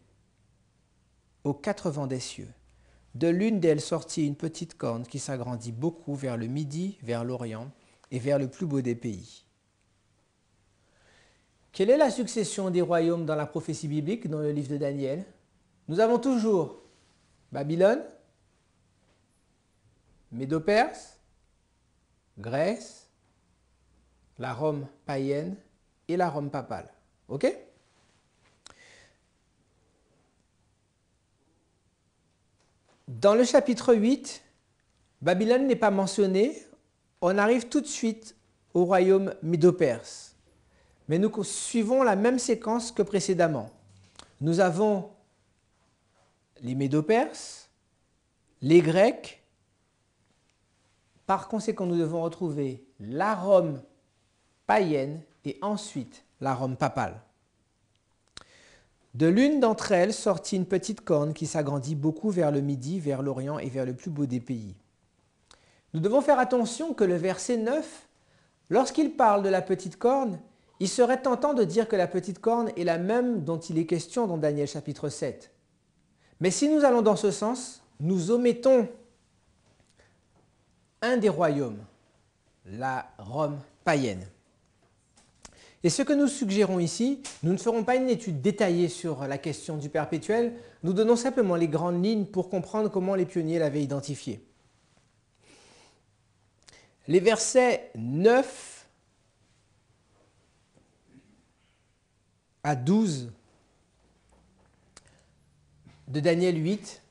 aux 4 vents des cieux. De l'une d'elles sortit une petite corne qui s'agrandit beaucoup vers le midi, vers l'Orient et vers le plus beau des pays. Quelle est la succession des royaumes dans la prophétie biblique, dans le livre de Daniel? Nous avons toujours Babylone, Médo-Perse, Grèce, la Rome païenne et la Rome papale. Ok? Dans le chapitre 8, Babylone n'est pas mentionné. On arrive tout de suite au royaume médo-perse. Mais nous suivons la même séquence que précédemment. Nous avons les médo-perses, les Grecs. Par conséquent, nous devons retrouver la Rome païenne et ensuite la Rome papale. De l'une d'entre elles sortit une petite corne qui s'agrandit beaucoup vers le midi, vers l'Orient et vers le plus beau des pays. Nous devons faire attention que le verset 9, lorsqu'il parle de la petite corne, il serait tentant de dire que la petite corne est la même dont il est question dans Daniel chapitre 7. Mais si nous allons dans ce sens, nous omettons un des royaumes, la Rome païenne. Et ce que nous suggérons ici, nous ne ferons pas une étude détaillée sur la question du perpétuel, nous donnons simplement les grandes lignes pour comprendre comment les pionniers l'avaient identifié. Les versets 9 à 12 de Daniel 8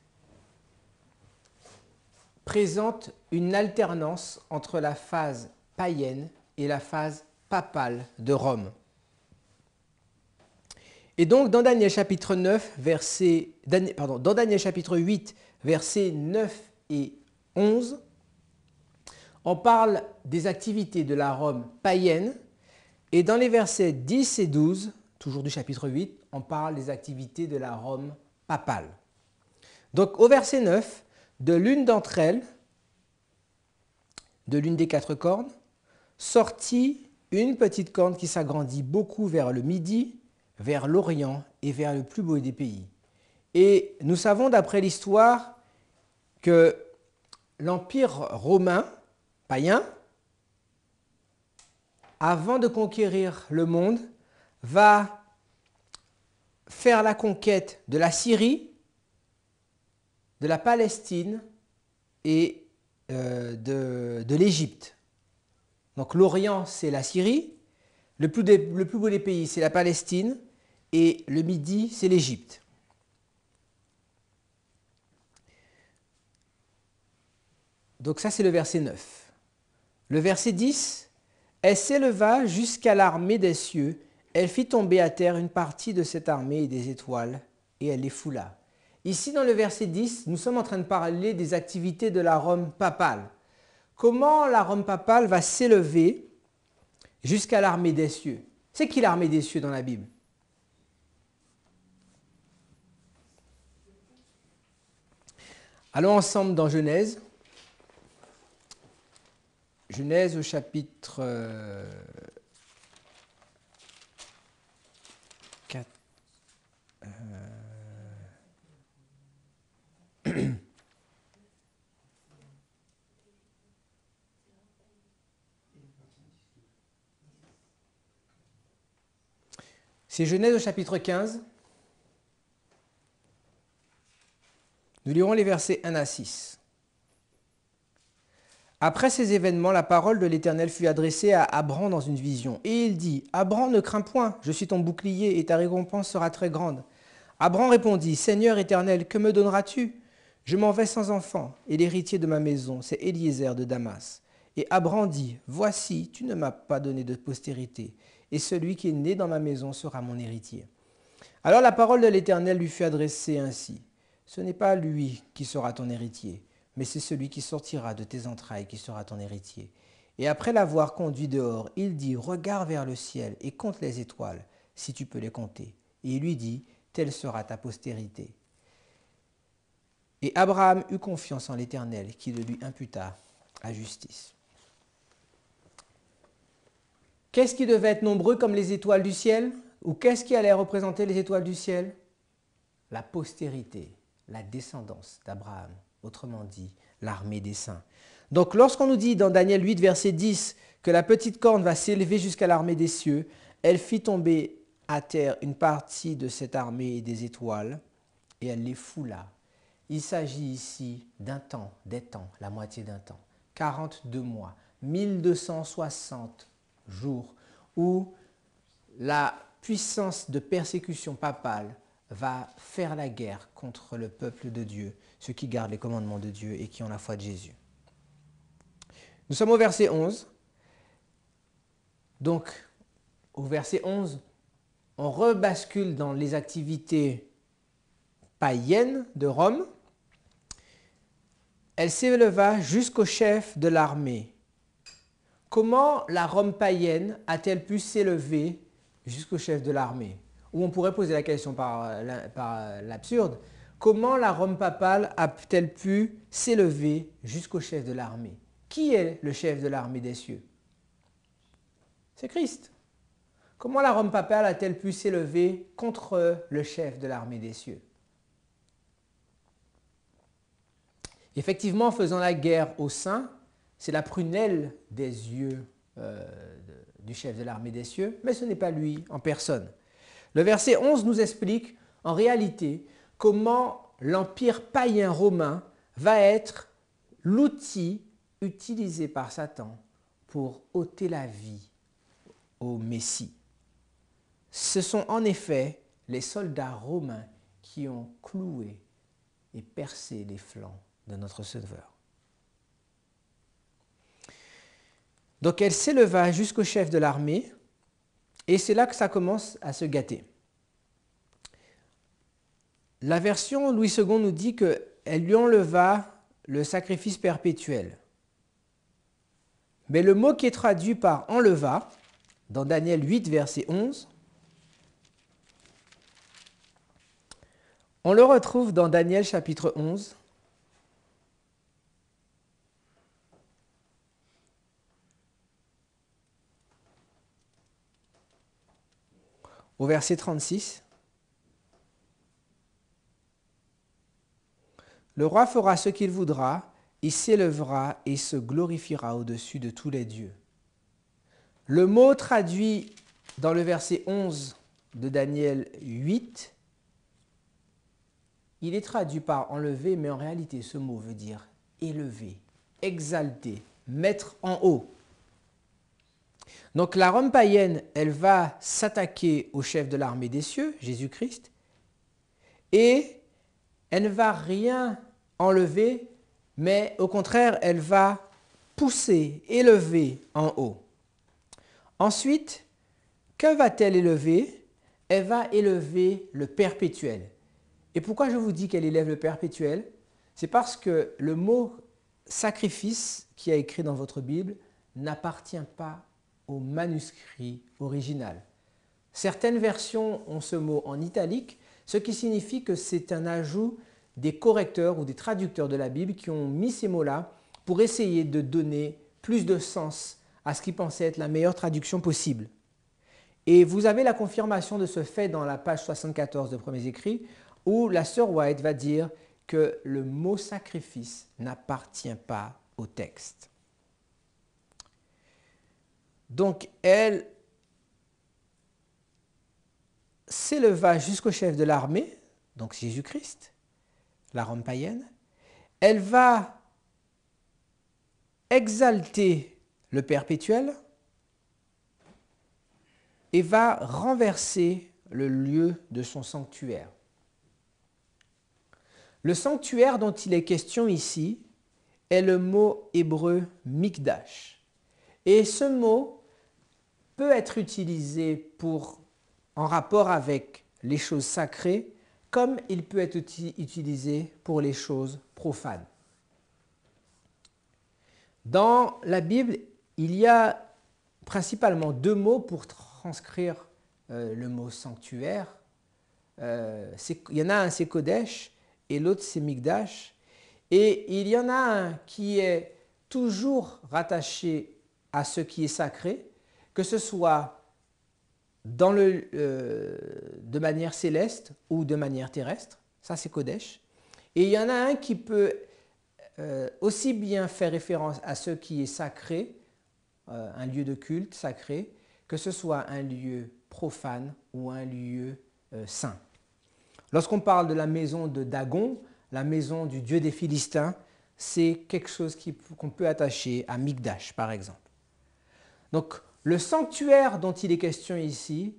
présentent une alternance entre la phase païenne et la phase papale de Rome. Et donc dans Daniel chapitre 9, dans Daniel chapitre 8, versets 9 et 11, on parle des activités de la Rome païenne, et dans les versets 10 et 12, toujours du chapitre 8, on parle des activités de la Rome papale. Donc au verset 9, de l'une d'entre elles, de l'une des 4 cornes, sortit une petite corne qui s'agrandit beaucoup vers le midi, vers l'Orient et vers le plus beau des pays. Et nous savons d'après l'histoire que l'Empire romain, païen, avant de conquérir le monde, va faire la conquête de la Syrie, de la Palestine et de l'Égypte. Donc l'Orient, c'est la Syrie, le plus beau des pays, c'est la Palestine, et le Midi, c'est l'Égypte. Donc ça, c'est le verset 9. Le verset 10, « Elle s'éleva jusqu'à l'armée des cieux, elle fit tomber à terre une partie de cette armée et des étoiles, et elle les foula. » Ici, dans le verset 10, nous sommes en train de parler des activités de la Rome papale. Comment la Rome papale va s'élever jusqu'à l'armée des cieux? C'est qui l'armée des cieux dans la Bible? Allons ensemble dans Genèse. Genèse au chapitre 4. C'est Genèse au chapitre 15. Nous lirons les versets 1 à 6. Après ces événements, la parole de l'Éternel fut adressée à Abram dans une vision. Et il dit, « Abram, ne crains point, je suis ton bouclier et ta récompense sera très grande. » Abram répondit, « Seigneur éternel, que me donneras-tu? Je m'en vais sans enfant, et l'héritier de ma maison, c'est Eliezer de Damas. » Et Abram dit, « Voici, tu ne m'as pas donné de postérité, et celui qui est né dans ma maison sera mon héritier. » Alors la parole de l'Éternel lui fut adressée ainsi. « ce n'est pas lui qui sera ton héritier, mais c'est celui qui sortira de tes entrailles qui sera ton héritier. Et après l'avoir conduit dehors, il dit, regarde vers le ciel et compte les étoiles, si tu peux les compter. Et il lui dit, telle sera ta postérité. Et Abraham eut confiance en l'Éternel, qui le lui imputa à justice. Qu'est-ce qui devait être nombreux comme les étoiles du ciel? Ou qu'est-ce qui allait représenter les étoiles du ciel? La postérité, la descendance d'Abraham, autrement dit, l'armée des saints. Donc lorsqu'on nous dit dans Daniel 8, verset 10, que la petite corne va s'élever jusqu'à l'armée des cieux, elle fit tomber à terre une partie de cette armée des étoiles et elle les foula. Il s'agit ici d'un temps, des temps, la moitié d'un temps, 42 mois, 1260 jours, où la puissance de persécution papale va faire la guerre contre le peuple de Dieu, ceux qui gardent les commandements de Dieu et qui ont la foi de Jésus. Nous sommes au verset 11. Donc, au verset 11, on rebascule dans les activités païennes de Rome. Elle s'éleva jusqu'au chef de l'armée. Comment la Rome païenne a-t-elle pu s'élever jusqu'au chef de l'armée? Ou on pourrait poser la question par l'absurde, comment la Rome papale a-t-elle pu s'élever jusqu'au chef de l'armée? Qui est le chef de l'armée des cieux? C'est Christ. Comment la Rome papale a-t-elle pu s'élever contre le chef de l'armée des cieux? Effectivement, en faisant la guerre aux saints, c'est la prunelle des yeux du chef de l'armée des cieux, mais ce n'est pas lui en personne. Le verset 11 nous explique en réalité comment l'empire païen romain va être l'outil utilisé par Satan pour ôter la vie au Messie. Ce sont en effet les soldats romains qui ont cloué et percé les flancs de notre Sauveur. Donc elle s'éleva jusqu'au chef de l'armée et c'est là que ça commence à se gâter. La version Louis II nous dit qu'elle lui enleva le sacrifice perpétuel. Mais le mot qui est traduit par enleva, dans Daniel 8, verset 11, on le retrouve dans Daniel chapitre 11, au verset 36. Le roi fera ce qu'il voudra, il s'élèvera et se glorifiera au-dessus de tous les dieux. Le mot traduit dans le verset 11 de Daniel 8, il est traduit par enlever, mais en réalité ce mot veut dire élever, exalter, mettre en haut. Donc la Rome païenne, elle va s'attaquer au chef de l'armée des cieux, Jésus-Christ, et elle ne va rien enlever, mais au contraire, elle va pousser, élever en haut. Ensuite, que va-t-elle élever? Elle va élever le perpétuel. Et pourquoi je vous dis qu'elle élève le perpétuel? C'est parce que le mot sacrifice qui est écrit dans votre Bible n'appartient pas au manuscrit original. Certaines versions ont ce mot en italique, ce qui signifie que c'est un ajout des correcteurs ou des traducteurs de la Bible qui ont mis ces mots-là pour essayer de donner plus de sens à ce qui pensait être la meilleure traduction possible. Et vous avez la confirmation de ce fait dans la page 74 de Premiers Écrits, où la sœur White va dire que le mot sacrifice n'appartient pas au texte. Donc elle s'éleva jusqu'au chef de l'armée, donc Jésus-Christ, la Rome païenne. Elle va exalter le perpétuel et va renverser le lieu de son sanctuaire. Le sanctuaire dont il est question ici est le mot hébreu mikdash. Et ce mot peut être utilisé en rapport avec les choses sacrées comme il peut être utilisé pour les choses profanes. Dans la Bible, il y a principalement deux mots pour transcrire le mot sanctuaire. Il y en a un, c'est Kodesh, et l'autre, c'est Mikdash. Et il y en a un qui est toujours rattaché à ce qui est sacré, que ce soit de manière céleste ou de manière terrestre. Ça, c'est Kodesh. Et il y en a un qui peut aussi bien faire référence à ce qui est sacré, un lieu de culte sacré, que ce soit un lieu profane ou un lieu saint. Lorsqu'on parle de la maison de Dagon, la maison du dieu des Philistins, c'est quelque chose qu'on peut attacher à Mikdash, par exemple. Donc, le sanctuaire dont il est question ici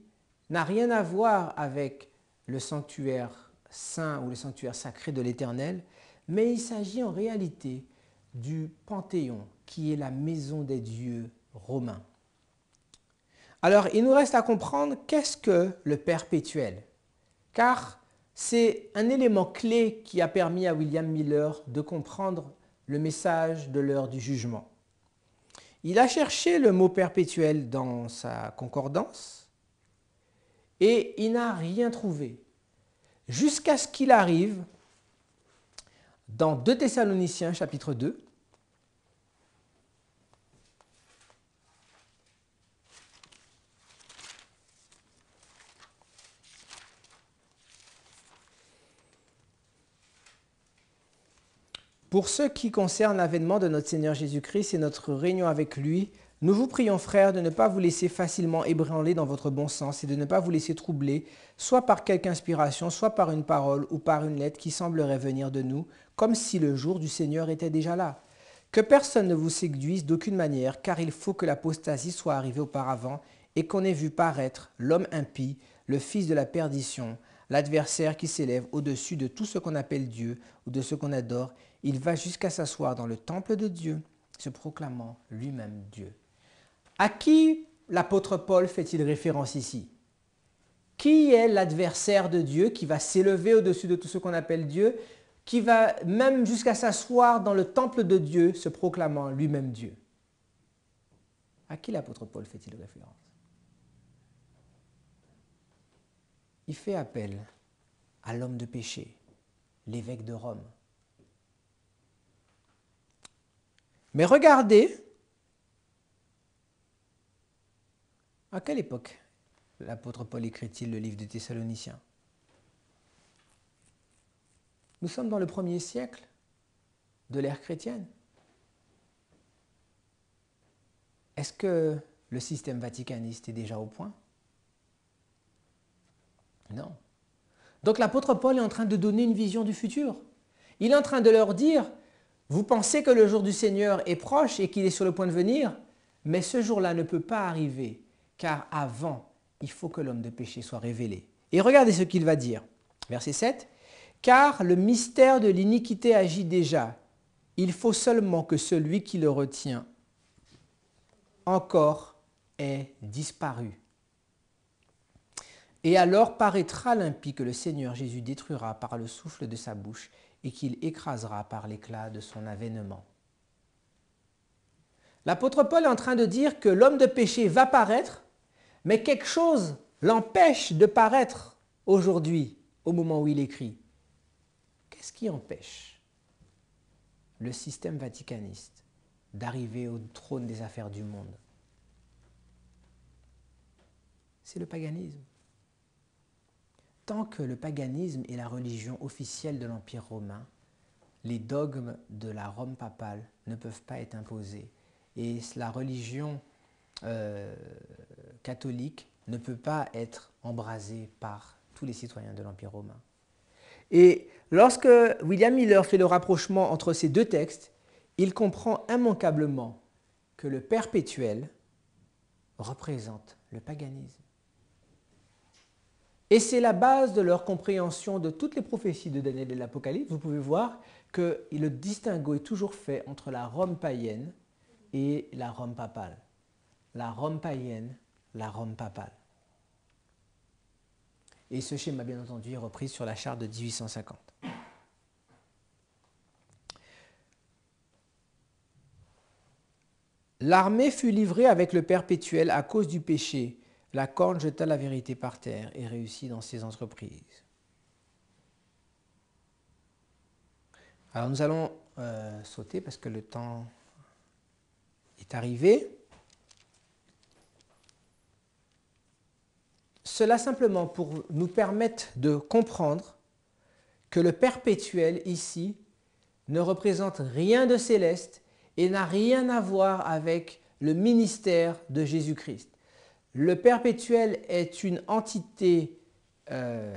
n'a rien à voir avec le sanctuaire saint ou le sanctuaire sacré de l'Éternel, mais il s'agit en réalité du Panthéon, qui est la maison des dieux romains. Alors, il nous reste à comprendre qu'est-ce que le perpétuel, car c'est un élément clé qui a permis à William Miller de comprendre le message de l'heure du jugement. Il a cherché le mot perpétuel dans sa concordance et il n'a rien trouvé, jusqu'à ce qu'il arrive dans 2 Thessaloniciens chapitre 2, Pour ce qui concerne l'avènement de notre Seigneur Jésus-Christ et notre réunion avec lui, nous vous prions, frères, de ne pas vous laisser facilement ébranler dans votre bon sens et de ne pas vous laisser troubler, soit par quelque inspiration, soit par une parole ou par une lettre qui semblerait venir de nous, comme si le jour du Seigneur était déjà là. Que personne ne vous séduise d'aucune manière, car il faut que l'apostasie soit arrivée auparavant et qu'on ait vu paraître l'homme impie, le fils de la perdition, l'adversaire qui s'élève au-dessus de tout ce qu'on appelle Dieu ou de ce qu'on adore. Il va jusqu'à s'asseoir dans le temple de Dieu, se proclamant lui-même Dieu. À qui l'apôtre Paul fait-il référence ici? Qui est l'adversaire de Dieu qui va s'élever au-dessus de tout ce qu'on appelle Dieu, qui va même jusqu'à s'asseoir dans le temple de Dieu, se proclamant lui-même Dieu? À qui l'apôtre Paul fait-il référence? Il fait appel à l'homme de péché, l'évêque de Rome. Mais regardez, à quelle époque l'apôtre Paul écrit-il le livre des Thessaloniciens? Nous sommes dans le 1er siècle de l'ère chrétienne. Est-ce que le système vaticaniste est déjà au point? Non. Donc l'apôtre Paul est en train de donner une vision du futur. Il est en train de leur dire, vous pensez que le jour du Seigneur est proche et qu'il est sur le point de venir, mais ce jour-là ne peut pas arriver, car avant, il faut que l'homme de péché soit révélé. Et regardez ce qu'il va dire. Verset 7. Car le mystère de l'iniquité agit déjà. Il faut seulement que celui qui le retient encore ait disparu. Et alors paraîtra l'impie que le Seigneur Jésus détruira par le souffle de sa bouche et qu'il écrasera par l'éclat de son avènement. L'apôtre Paul est en train de dire que l'homme de péché va paraître, mais quelque chose l'empêche de paraître aujourd'hui, au moment où il écrit. Qu'est-ce qui empêche le système vaticaniste d'arriver au trône des affaires du monde? C'est le paganisme. Tant que le paganisme est la religion officielle de l'Empire romain, les dogmes de la Rome papale ne peuvent pas être imposés. Et la religion catholique ne peut pas être embrasée par tous les citoyens de l'Empire romain. Et lorsque William Miller fait le rapprochement entre ces deux textes, il comprend immanquablement que le perpétuel représente le paganisme. Et c'est la base de leur compréhension de toutes les prophéties de Daniel et de l'Apocalypse. Vous pouvez voir que le distinguo est toujours fait entre la Rome païenne et la Rome papale. La Rome païenne, la Rome papale. Et ce schéma, bien entendu, est repris sur la charte de 1850. L'armée fut livrée avec le perpétuel à cause du péché. La corne jeta la vérité par terre et réussit dans ses entreprises. Alors nous allons sauter parce que le temps est arrivé. Cela simplement pour nous permettre de comprendre que le perpétuel ici ne représente rien de céleste et n'a rien à voir avec le ministère de Jésus-Christ. Le perpétuel est une entité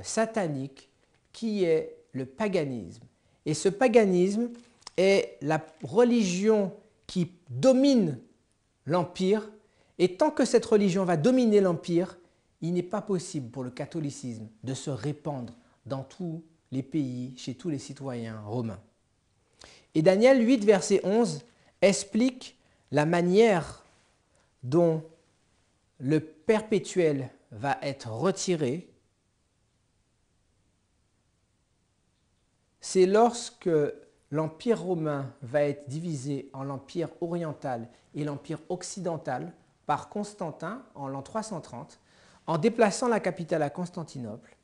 satanique qui est le paganisme. Et ce paganisme est la religion qui domine l'Empire. Et tant que cette religion va dominer l'Empire, il n'est pas possible pour le catholicisme de se répandre dans tous les pays, chez tous les citoyens romains. Et Daniel 8, verset 11, explique la manière dont le perpétuel va être retiré. C'est lorsque l'Empire romain va être divisé en l'Empire oriental et l'Empire occidental par Constantin en l'an 330. En déplaçant la capitale à Constantinople,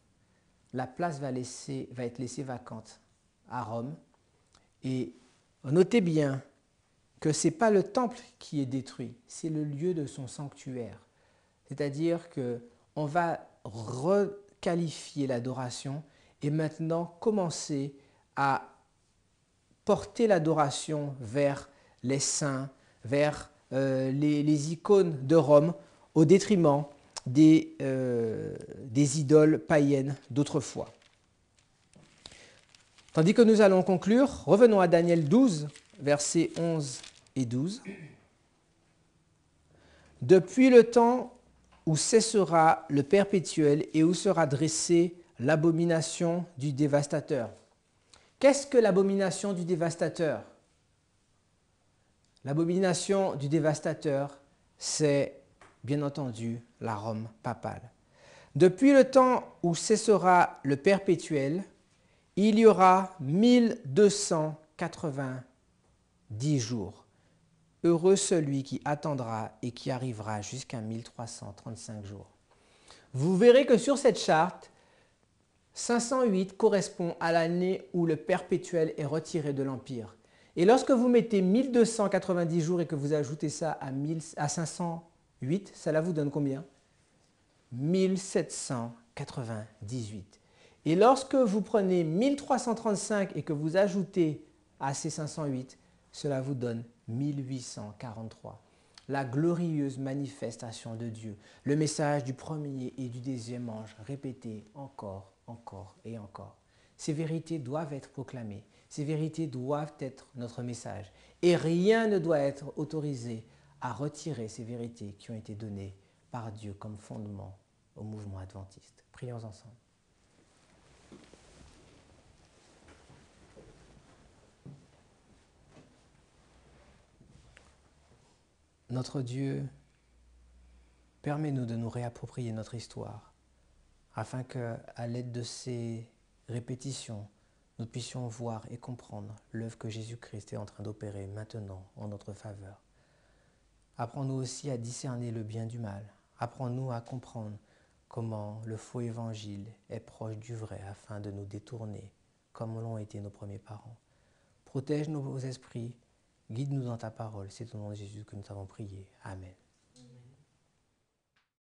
la place va être laissée vacante à Rome. Et notez bien que ce n'est pas le temple qui est détruit, c'est le lieu de son sanctuaire. C'est-à-dire qu'on va requalifier l'adoration et maintenant commencer à porter l'adoration vers les saints, vers les icônes de Rome, au détriment des idoles païennes d'autrefois. Tandis que nous allons conclure, revenons à Daniel 12, versets 11 et 12. Depuis le temps où cessera le perpétuel et où sera dressée l'abomination du dévastateur. Qu'est-ce que l'abomination du dévastateur? L'abomination du dévastateur, c'est bien entendu la Rome papale. Depuis le temps où cessera le perpétuel, il y aura 1290 jours. Heureux celui qui attendra et qui arrivera jusqu'à 1335 jours. Vous verrez que sur cette charte, 508 correspond à l'année où le perpétuel est retiré de l'Empire. Et lorsque vous mettez 1290 jours et que vous ajoutez ça à 508, cela vous donne combien? 1798. Et lorsque vous prenez 1335 et que vous ajoutez à ces 508, cela vous donne 1843. La glorieuse manifestation de Dieu, le message du premier et du deuxième ange, répété encore et encore. Ces vérités doivent être proclamées, ces vérités doivent être notre message. Et rien ne doit être autorisé à retirer ces vérités qui ont été données par Dieu comme fondement au mouvement adventiste. Prions ensemble. Notre Dieu, permets-nous de nous réapproprier notre histoire, afin qu'à l'aide de ces répétitions, nous puissions voir et comprendre l'œuvre que Jésus-Christ est en train d'opérer maintenant en notre faveur. Apprends-nous aussi à discerner le bien du mal. Apprends-nous à comprendre comment le faux évangile est proche du vrai, afin de nous détourner, comme l'ont été nos premiers parents. Protège nos esprits. Guide-nous dans ta parole, c'est au nom de Jésus que nous avons prié. Amen.